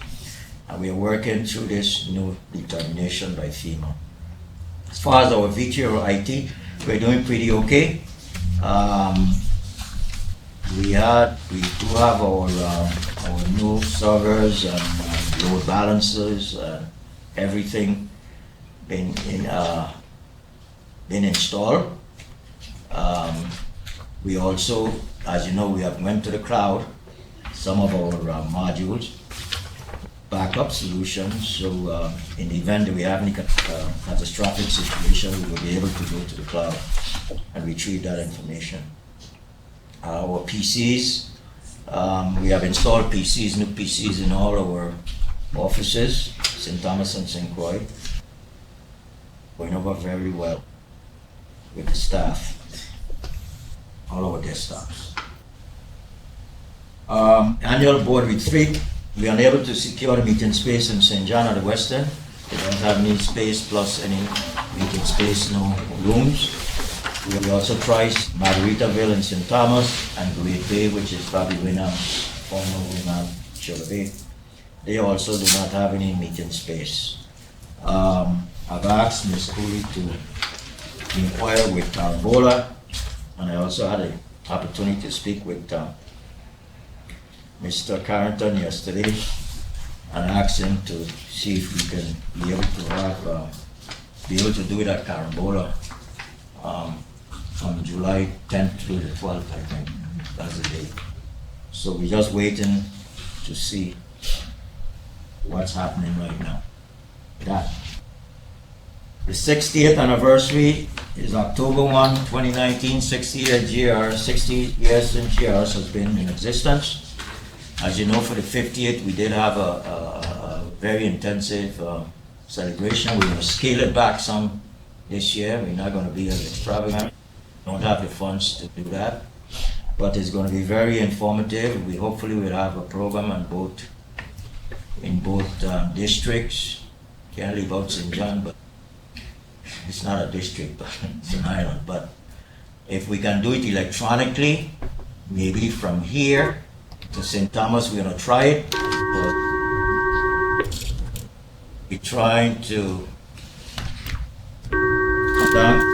And we are working through this new determination by FEMA. As far as our VTR IT, we're doing pretty okay. We do have our new servers and load balancers, everything been installed. We also, as you know, we have went to the cloud some of our modules, backup solutions. So in the event that we have any catastrophic situation, we will be able to go to the cloud and retrieve that information. Our PCs, we have installed PCs, new PCs in all our offices, St. Thomas and St. Croix. Going over very well with the staff, all our desktops. Annual board retreat, we are unable to secure a meeting space in St. John at the Western. We don't have any space plus any meeting space, no rooms. We also tried Margaritaville in St. Thomas and Great Bay, which is probably former Winam Sugar Bay. They also do not have any meeting space. I've asked Ms. Cooley to inquire with Carambola, and I also had an opportunity to speak with Mr. Carrington yesterday and asked him to see if we can be able to do it at Carambola. From July 10th through the 12th, I think, that's the date. So we're just waiting to see what's happening right now. The 60th anniversary is October 1, 2019, 60 years since GRS has been in existence. As you know, for the 50th, we did have a very intensive celebration. We're going to scale it back some this year. We're not going to be as extravagant. Don't have the funds to do that, but it's going to be very informative. We hopefully will have a program in both districts. Can't leave out St. John, but it's not a district, but it's an island. But if we can do it electronically, maybe from here to St. Thomas, we're going to try it. But we're trying to come down.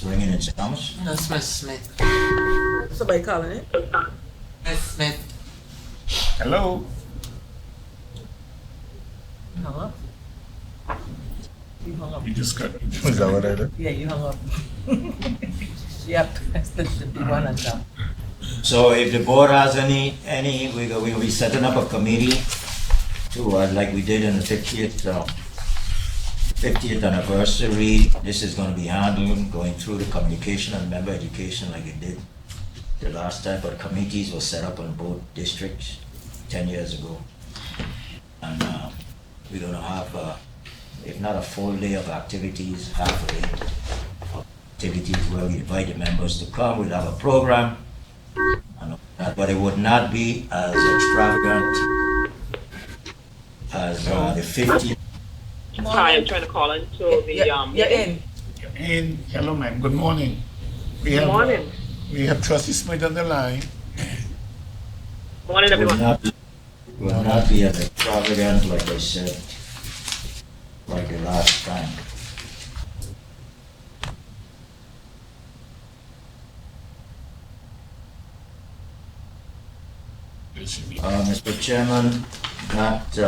Ringing in St. Thomas? No, Smith. Somebody calling it? Smith. Hello? You hung up? You hung up. You just cut. Is that what I did? Yeah, you hung up. Yep, that's the one on top. So if the board has any, we'll be setting up a committee to, like we did in the 50th anniversary. This is going to be handled, going through the communication and member education like it did the last time, but committees were set up in both districts 10 years ago. And we're going to have, if not a full day of activities, half a day of activities where we invite the members to come. We'll have a program, but it would not be as extravagant as the 50th. Hi, I'm trying to call into the, You're in. And hello, ma'am. Good morning. Good morning. We have Trustee Smith on the line. Morning, Will everyone. not be as extravagant, like I said, like the last time. Mr. Chairman, that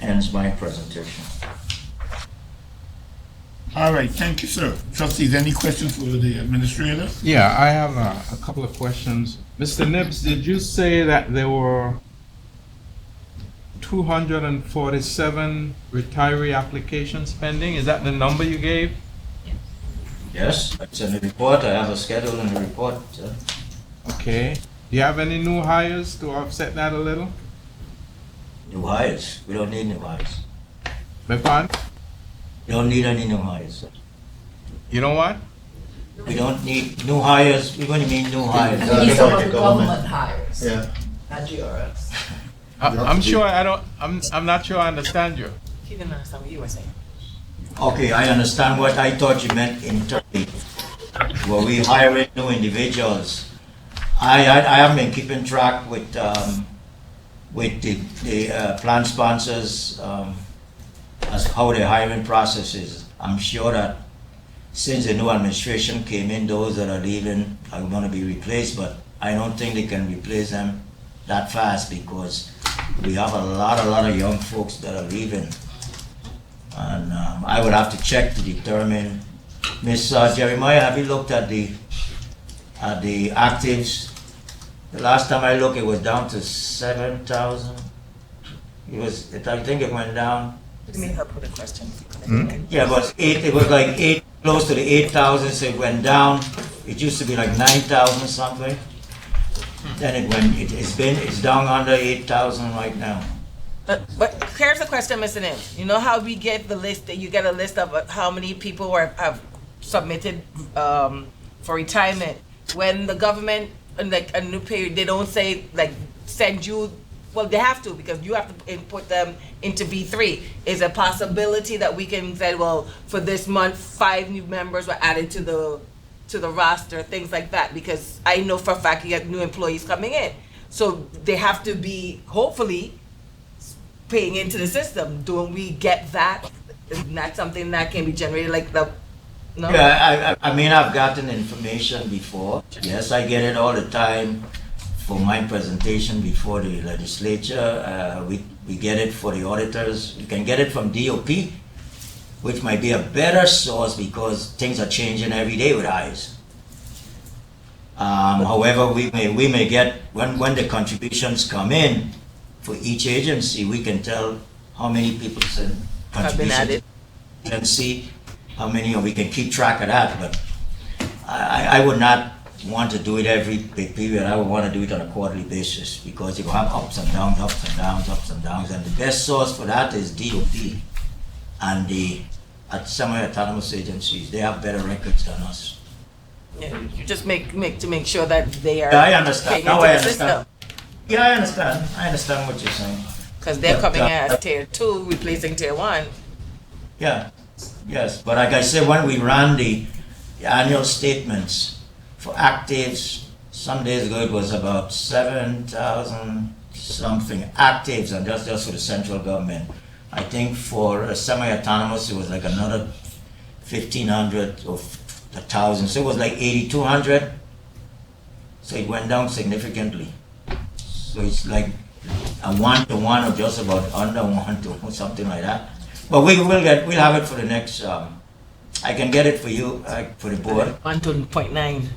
ends my presentation. All right, thank you, sir. Trustees, any questions for the administrator? Yeah, I have a couple of questions. Mr. Nibbs, did you say that there were 247 retiree applications pending? Is that the number you gave? Yes, it's in the report. I have a schedule in the report, sir. Okay. Do you have any new hires to offset that a little? New hires. We don't need new hires. Beg pardon? We don't need any new hires, sir. You know what? We don't need new hires. We're going to need new hires. He's talking about the government. government hires, Yeah. not GRS. I'm sure I don't, I'm not sure I understand you. He didn't understand what you were saying. Okay, I understand what I thought you meant internally. Were we hiring new individuals? I haven't been keeping track with the plan sponsors as how the hiring process is. I'm sure that since the new administration came in, those that are leaving are going to be replaced, but I don't think they can replace them that fast because we have a lot of young folks that are leaving. And I would have to check to determine. Miss Jeremiah, have you looked at the actives? The last time I looked, it was down to 7,000. I think it went down. Let me help with a question. Yeah, it was like close to the 8,000, so it went down. It used to be like 9,000 something. Then it's down under 8,000 right now. But here's a question, Mr. Nim. You know how we get the list, that you get a list of how many people have submitted for retirement. When the government, in like a new period, they don't say, like, send you, well, they have to because you have to input them into V3. Is a possibility that we can say, well, for this month, 5 new members were added to the roster, things like that, because I know for a fact you get new employees coming in. So they have to be, hopefully, paying into the system. Don't we get that? Isn't that something that can be generated like the, no? Yeah, I mean, I've gotten information before. Yes, I get it all the time for my presentation before the legislature. We get it for the auditors. You can get it from DOP, which might be a better source because things are changing every day with eyes. However, we may get, when the contributions come in for each agency, we can tell how many people send Have been added. contributions. And see how many, or we can keep track of that, but I would not want to do it every period. I would want to do it on a quarterly basis because you have ups and downs, and the best source for that is DOP and the semi-autonomous agencies. They have better records than us. Yeah, you just make to make sure that they are Yeah, I understand. paying Now into I the understand. system. Yeah, I understand. I understand what you're saying. Because they're But, coming in as tier 2, replacing tier 1. Yeah, yes, but like I said, when we ran the annual statements for actives, some days ago it was about 7,000 something actives, and that's just for the central government. I think for a semi-autonomous it was like another 1,500 or 1,000, so it was like 8,200. So it went down significantly. So it's like a 1-to-1 or just about under 1 to something like that. But we'll have it for the next. I can get it for you for the board. 1.9.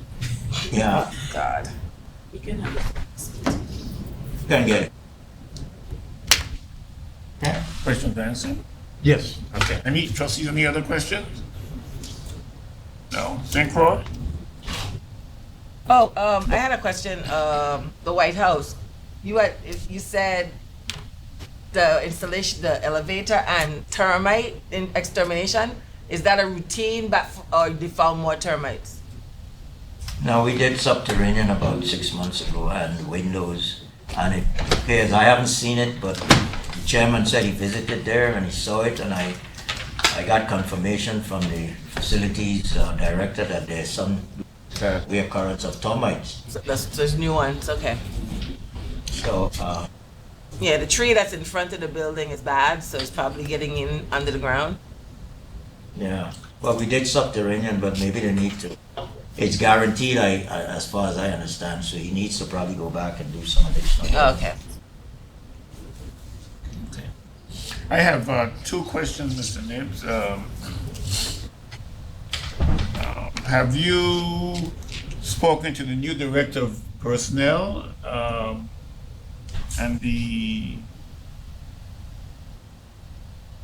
Yeah, God. you can get it. Yeah. Questions answered? Yes. Okay. Any trustees, any other questions? No? St. Croix? Oh, I had a question. The White House. You said the installation, the elevator and termite extermination. Is that a routine, or they found more termites? Now we did subterranean about 6 months ago and windows, and it appears, I haven't seen it, but the chairman said he visited there and he saw it, and I got confirmation from the facilities director that there's some reoccurrence of termites. So there's new ones. Okay. So Yeah, the tree that's in front of the building is bad, so it's probably getting in under the ground. yeah, well, we did subterranean, but maybe they need to. It's guaranteed, as far as I understand, so he needs to probably go back and do some additional. Okay. I have 2 questions, Mr. Nibbs. have you spoken to the new director of personnel and the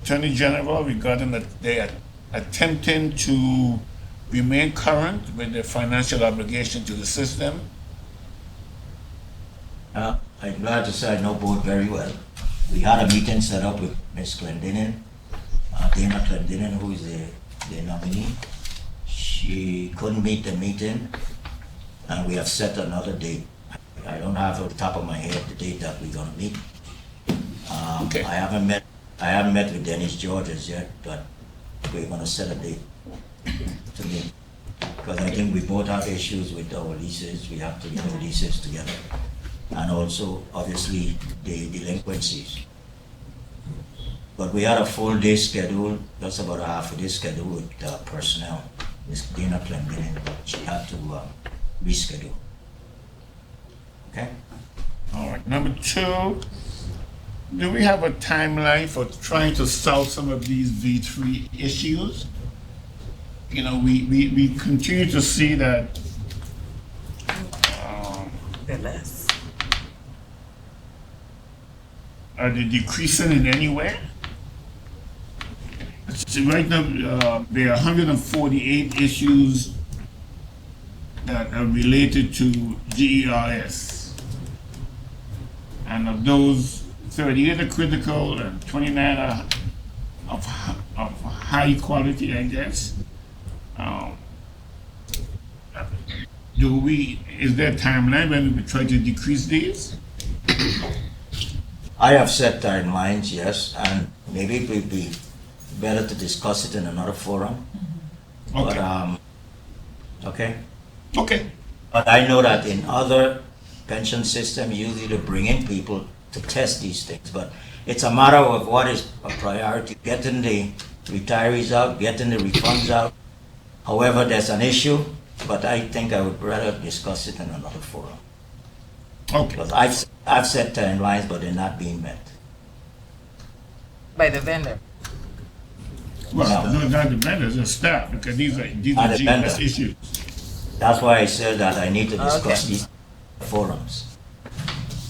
Attorney General regarding that they are attempting to remain current with their financial obligation to the system? I'm glad to say I know both very well. We had a meeting set up with Ms. Glendinning, Dana Glendinning, who is the nominee. She couldn't meet the meeting, and we have set another date. I don't have off the top of my head the date that we're gonna meet. Okay. I haven't met with Dennis Georges yet, but we're gonna set a date to meet. Because I think we both have issues with our leases, we have to get our leases together. And also, obviously, the delinquencies. But we had a full day schedule, just about a half a day schedule with personnel. Ms. Dana Clendenin, but she had to reschedule. Okay? All right. Number two, do we have a timeline for trying to solve some of these V3 issues? You know, we continue to see that The less. are they decreasing in any way? So right now, there are 148 issues that are related to GERS. And of those, 38 are critical and 29 are of high quality, I guess. Is there a timeline when we try to decrease these? I have set timelines, yes, and maybe it would be better to discuss it in another forum. Okay. But, okay? Okay. But I know that in other pension systems, usually they bring in people to test these things, but it's a matter of what is a priority, getting the retirees out, getting the refunds out. However, there's an issue, but I think I would rather discuss it in another forum. Okay. Because I've set timelines, but they're not being met. By the vendor. Well, no, not the vendors, the staff, because these are Not the GERS vendor. issues. That's why I said that I need to discuss Okay. these forums.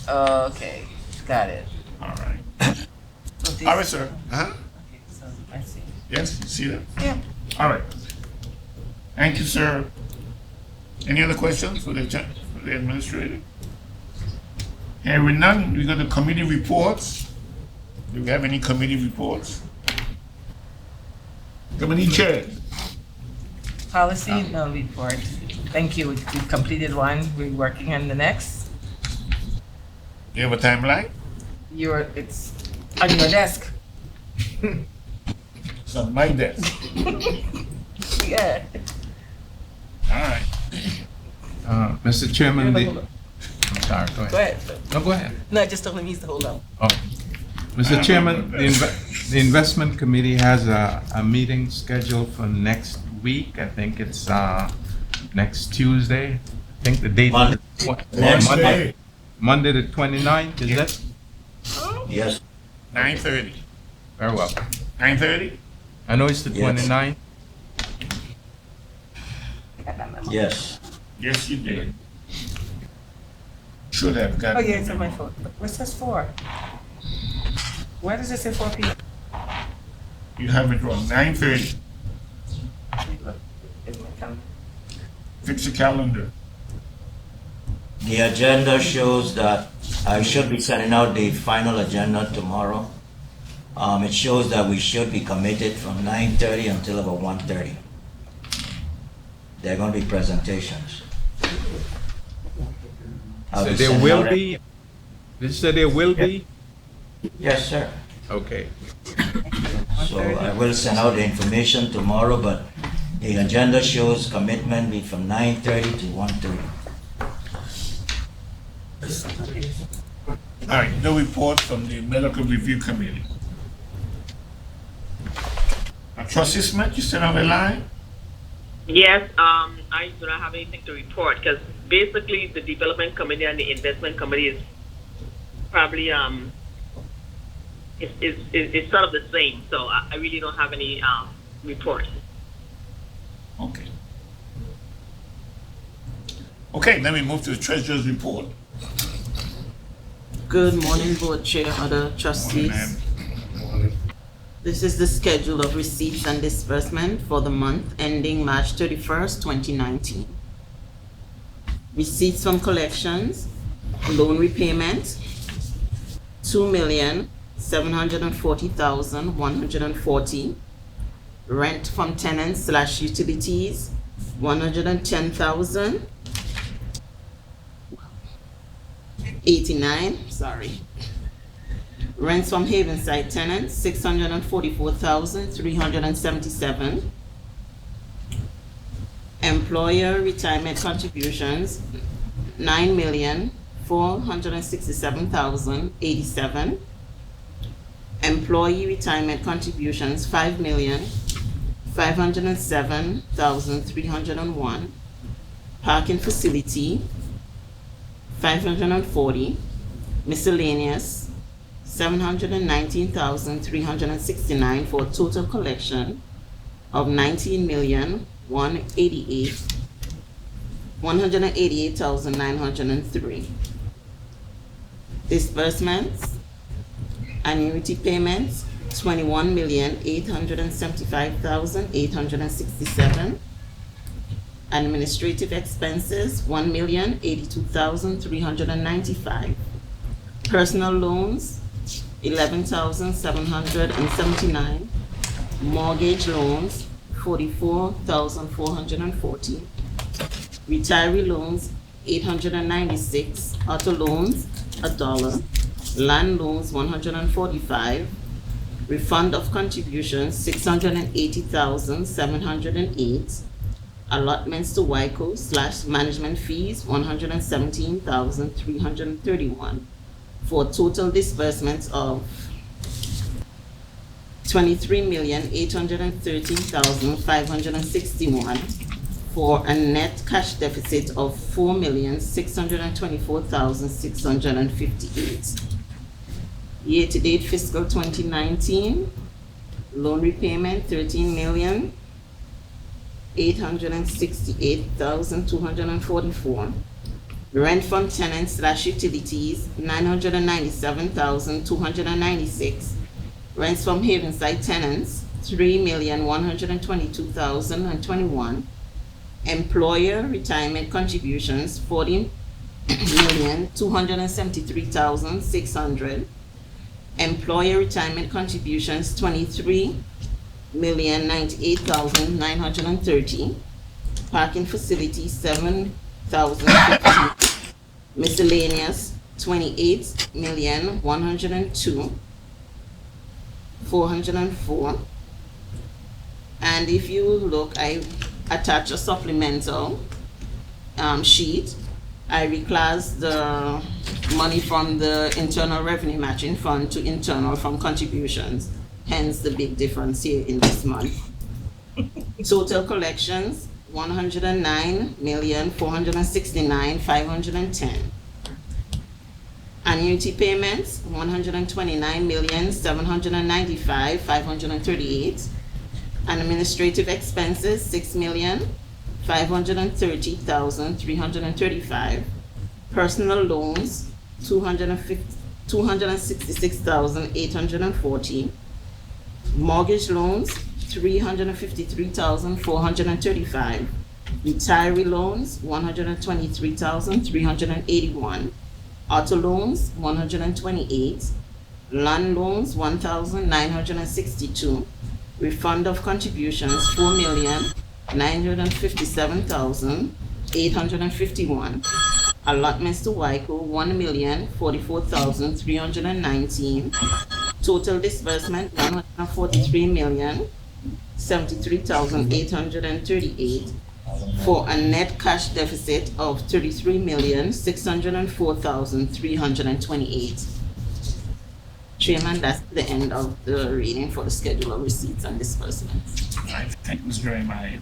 Okay, got it. All right. So these- All right, sir. Uh-huh. Okay, so I see. Yes, you see that? Yeah. All right. Thank you, sir. Any other questions for the administrator? Hearing none, we go to committee reports. Do we have any committee reports? Committee chair. Policy, no report. Thank you, we completed one, we're working on the next. You have a timeline? It's on your desk. It's on my desk. Yeah. All right. Mr. Chairman, Hold on. I'm sorry, go Go ahead. ahead. No, go ahead. No, I just told him he's to hold on. Oh. Mr. Chairman, the investment committee has a meeting scheduled for next week. I think it's next Tuesday. I think the date Monday. is Wednesday. Monday the 29th, is that? Yes, 9:30. Very well. 9:30? I know it's the Yes. 29th. yes. Yes, you did. Should have got. Oh, yeah, it's on my phone. What says 4? Why does it say 4 p.m.? You have it wrong. 9:30. Fix your calendar. The agenda shows that I should be sending out the final agenda tomorrow. It shows that we should be committed from 9:30 until about 1:30. There are going to be presentations. I'll So be there sending will out- be, did you say there will be? Yes, sir. Okay. So I will send out the information tomorrow, but the agenda shows commitment be from 9:30 to 1:30. All right, no report from the medical review committee. Trustee Smith, you still on the line? Yes, I do not have anything to report because basically the development committee and the investment committee is probably it's sort of the same. So I really don't have any report. Okay. Okay, then we move to the treasurer's report. Good morning, Board Chair, other Morning, trustees. ma'am. Morning. This is the schedule of receipts and disbursement for the month ending March 31st, 2019. Receipts from collections, loan repayment, 2,740,140. Rent from tenants / utilities, 110,089, sorry. Rents from Havenside tenants, 644,377. Employer retirement contributions, 9,467,087. Employee retirement contributions, 5,507,301. Parking facility, 540. Miscellaneous, 719,369 for a total collection of 188,903. Disbursements, annuity payments, 21,875,867. Administrative expenses, 1,082,395. Personal loans, 11,779. Mortgage loans, 44,440. Retiree loans, 896. Auto loans, $1. Land loans, 145. Refund of contributions, 680,708. Allotments to WICO / management fees, 117,331. For total disbursements of 23,813,561 for a net cash deficit of 4,624,658. Year-to-date fiscal 2019, loan repayment 13,868,244. Rent from tenants / utilities, 997,296. Rents from Havenside tenants, 3,122,021. Employer retirement contributions, 40,273,600. Employer retirement contributions, 23,098,930. Parking facilities, 7,050. Miscellaneous, 28,102,404. And if you look, I attach a supplemental sheet. I reclassed the money from the internal revenue matching fund to internal from contributions. Hence the big difference here in this month. Total collections, 109,469,510. Annuity payments, 129,795,538. Administrative expenses, 6,530,335. Personal loans, 266,840. Mortgage loans, 353,435. Retiree loans, 123,381. Auto loans, 128. Land loans, 1,962. Refund of contributions, 4,957,851. Allotments to WICO, 1,044,319. Total disbursement, 143,073,838. For a net cash deficit of 33,604,328. Chairman, that's the end of the reading for the schedule of receipts and disbursements. All right, thank you, Ms. Jeremiah.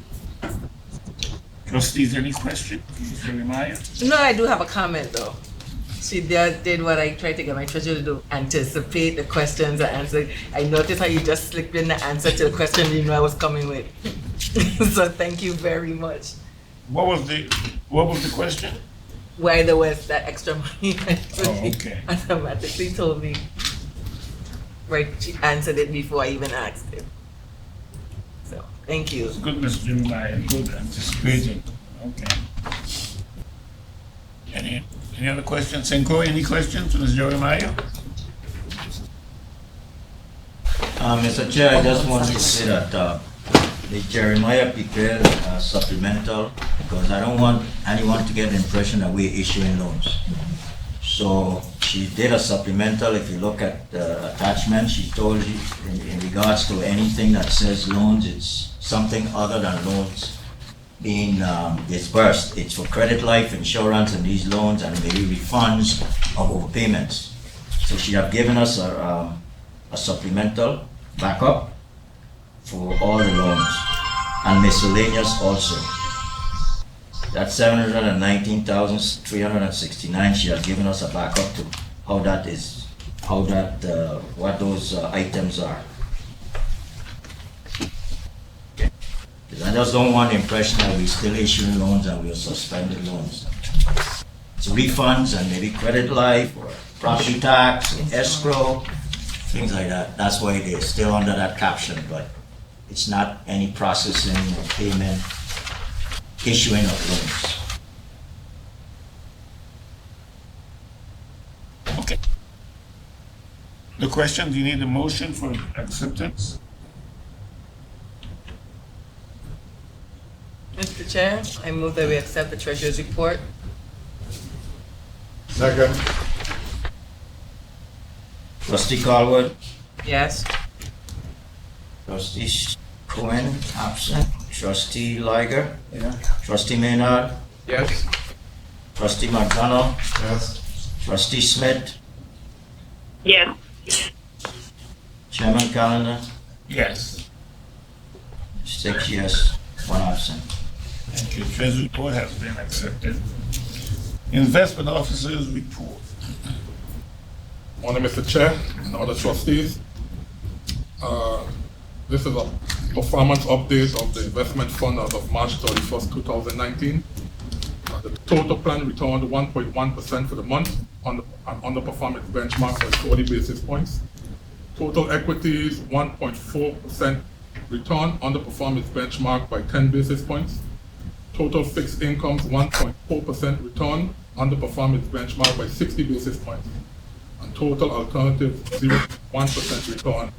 Trustees, any questions? Ms. Jeremiah? No, I do have a comment though. She did what I tried to get my treasurer to do, anticipate the questions and answer. I noticed how you just slipped in the answer to the question you knew I was coming with. So thank you very much. What was the What was the question? Why there was that extra money. Oh, okay. Automatically told me. Right, she answered it before I even asked him. So, thank you. It's good, Mr. Jeremiah, good anticipating. Okay. Any other questions? Senko, any questions, Ms. Jeremiah? Mr. Chair, I just wanted to say that the Jeremiah prepared a supplemental because I don't want anyone to get the impression that we're issuing loans. So she did a supplemental. If you look at the attachment, she told you in regards to anything that says loans, it's something other than loans being disbursed. It's for credit life insurance and these loans and maybe refunds of overpayments. So she have given us a supplemental backup for all the loans and miscellaneous also. That's 719,369. She has given us a backup to how that is, what those items are. Because I just don't want the impression that we're still issuing loans and we're suspended loans. It's refunds and maybe credit life or property tax, or escrow, things like that. That's why they're still under that caption, but it's not any processing or payment, issuing of loans. Okay. The question, do you need a motion for acceptance? Mr. Chair, I move that we accept the treasurer's report. Second. Trustee Calwood, Yes. trustee Cohen, absent. Trustee Liger. Yeah. Trustee Maynard. Yes. Trustee McDonough. Yes. Trustee Smith. Yes. Chairman Calendar. Yes. 6 yes, 1 absent. Thank you. Treasury report has been accepted. Investment officers report. Morning, Mr. Chair and other trustees. This is a performance update of the investment fund as of March 31st, 2019. The total plan returned 1.1% for the month on the underperformance benchmark by 40 basis points. Total equities, 1.4% return, underperformance benchmark by 10 basis points. Total fixed incomes, 1.4% return, underperformance benchmark by 60 basis points. And total alternatives, 0.1% return,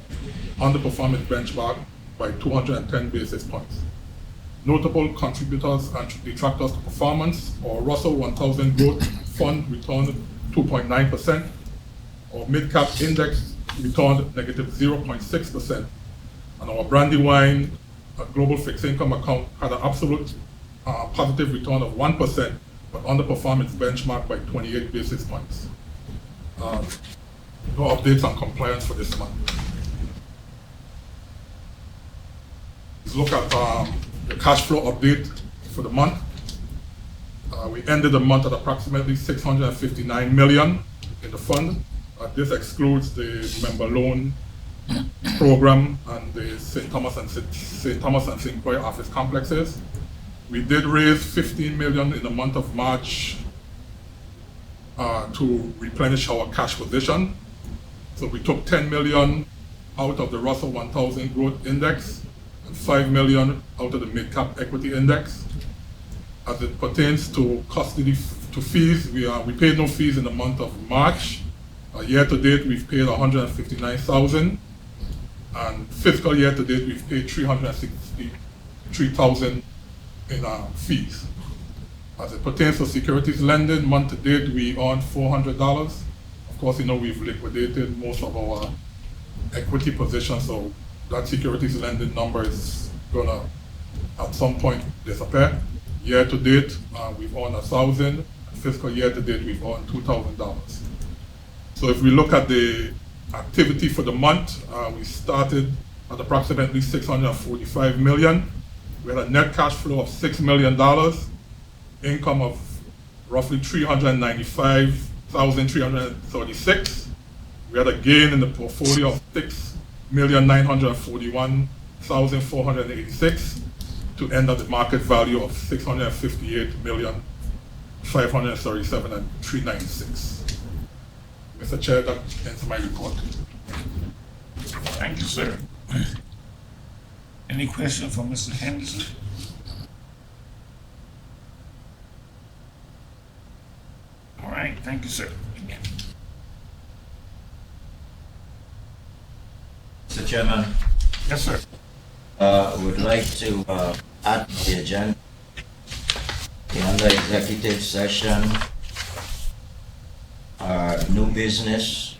underperformance benchmark by 210 basis points. Notable contributors and detractors to performance: our Russell 1000 Growth Fund returned 2.9%, our mid-cap index returned negative 0.6%, and our Brandywine Global Fixed Income account had an absolute positive return of 1%, but underperformance benchmark by 28 basis points. No updates on compliance for this month. Let's look at the cash flow update for the month. We ended the month at approximately 659 million in the fund. This excludes the member loan program and the St. Thomas and St. Croix office complexes. We did raise 15 million in the month of March to replenish our cash position. So we took 10 million out of the Russell 1000 Growth Index and 5 million out of the mid-cap equity index. As it pertains to custody to fees, we paid no fees in the month of March. Year to date, we've paid 159,000, and fiscal year to date, we've paid 363,000 in fees. As it pertains to securities lending, month to date, we earned $400. Of course, you know, we've liquidated most of our equity positions, so that securities lending number is gonna, at some point, disappear. Year to date, we've earned 1,000. Fiscal year to date, we've earned $2,000. So if we look at the activity for the month, we started at approximately 645 million. We had a net cash flow of $6 million, income of roughly 395,336. We had a gain in the portfolio of 6,941,486 to end at the market value of 658 million 537 and 396. Mr. Chair, that ends my report. Thank you, sir. Any question for Mr. Henderson? All right, thank you, sir. Again. Mr. Chairman, Yes, sir. would like to add to the agenda, under executive session, new business,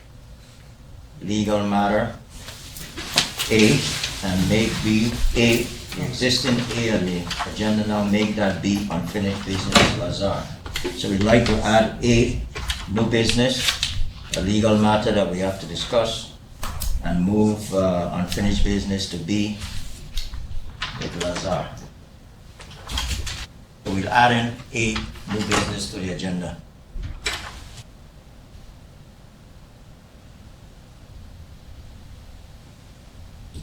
legal matter, A, and make B, A, the existing A on the agenda now, make that B, unfinished business, Lazar. So we'd like to add A, new business, a legal matter that we have to discuss, and move unfinished business to B with Lazar. So we'll add in A, new business to the agenda.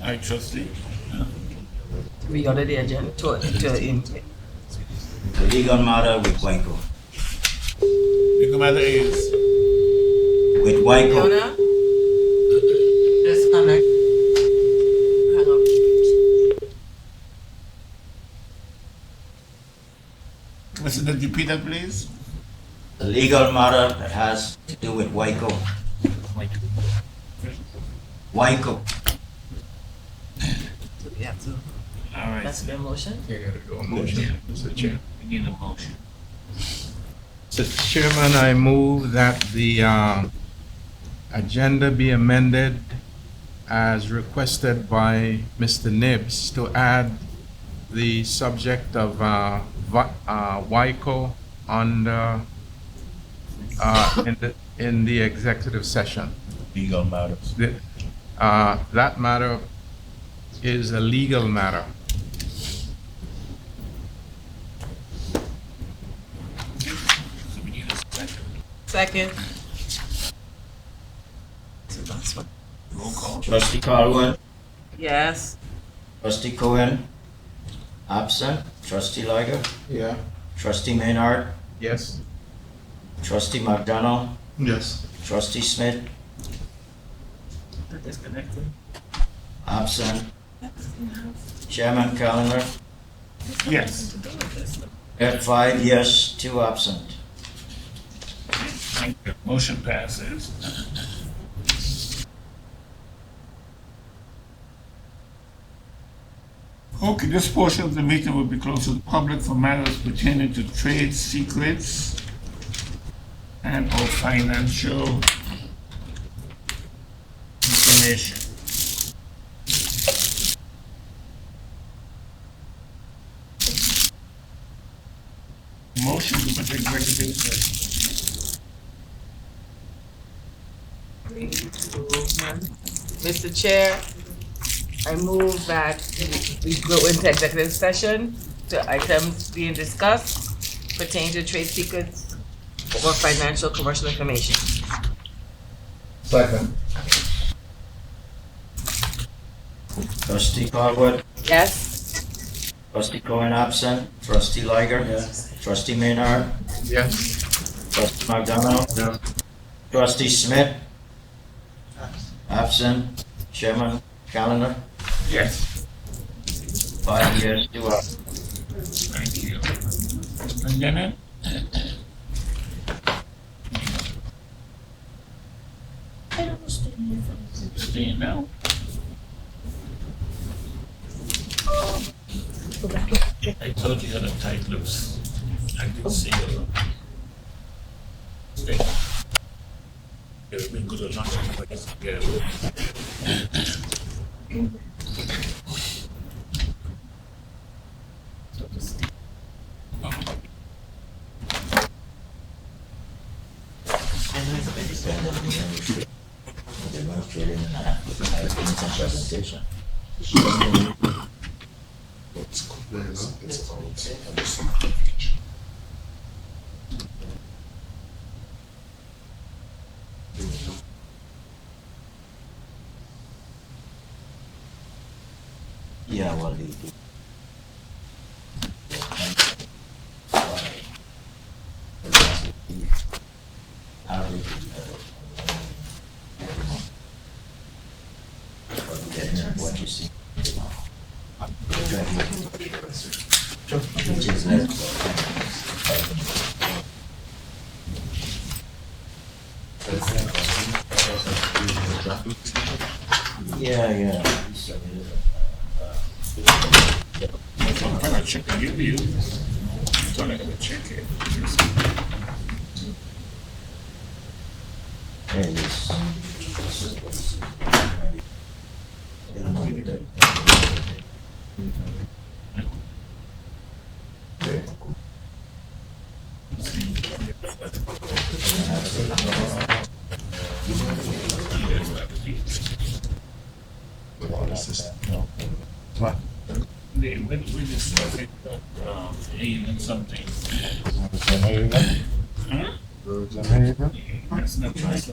All right, trustee. We ordered the agenda in. The legal matter with Waiko. Legal matter is With Waiko. Fiona? Disconnect. Hang up. Commissioner, repeat that, please. The legal matter that has to do with Waiko. Waiko. We have to. All right. That's their motion? Mr. Chair. We need a motion. Mr. Chairman, I move that the agenda be amended as requested by Mr. Nibbs to add the subject of WICO under in the executive session. Legal matters. That matter is a legal matter. So we need a second. Second. Roll call. Trustee Caldwell. Yes. Trustee Cohen. Absent. Trustee Liger. Yeah. Trustee Maynard. Yes. Trustee McDonald. Yes. Trustee Smith. Disconnected. Absent. Chairman Callender. Yes. At 5 yes, 2 absent. Thank you. Motion passes. Okay, this portion of the meeting will be closed to the public for matters pertaining to trade secrets and or financial information. Motion to put executive session. 3, 2, 1. Mr. Chair, I move that we go into executive session to items being discussed pertaining to trade secrets or financial commercial information. Second. Trustee Caldwell. Yes? Trustee Cohen absent. Trustee Liger. Yes. Trustee Maynard. Yes. Trustee McDonald. Yes. Trustee Smith. Absent. Chairman Callender. Yes, 5 yes, 2 absent. thank you. And then stay now. I told you had a tight loose. I didn't see you. Stay. It's been good enough. But it's good. Presentation. Yeah, well, Which is yeah. I'm gonna check the review. So I'm gonna check it. There it is. What? When is it? 8 and something. Huh? That's not right.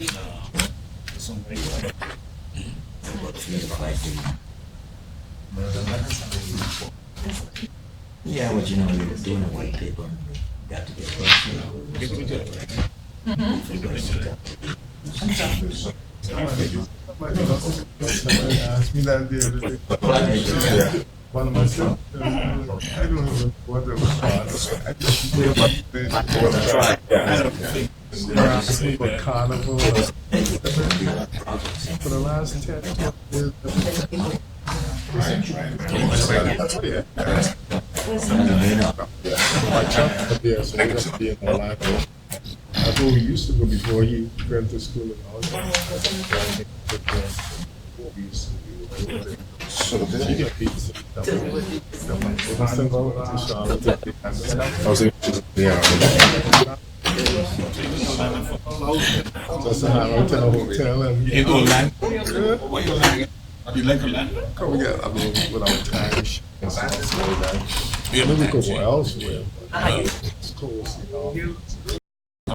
Somebody. Yeah, but you know, you're doing a white paper. You got to get Asked me that the other day. One of my sons, I don't know what it was called. I just did my thing. For carnival. For the last 10 years. My child up there, so he doesn't be in my life. That's where we used to go before he went to school and all that. We used to do. She got pizza. I still go to Charlotte. I was just a hotel and In Orlando? Where you like? You like Orlando? come we got, I mean, without time and stuff like that. Maybe we could go elsewhere. But it's close, you know.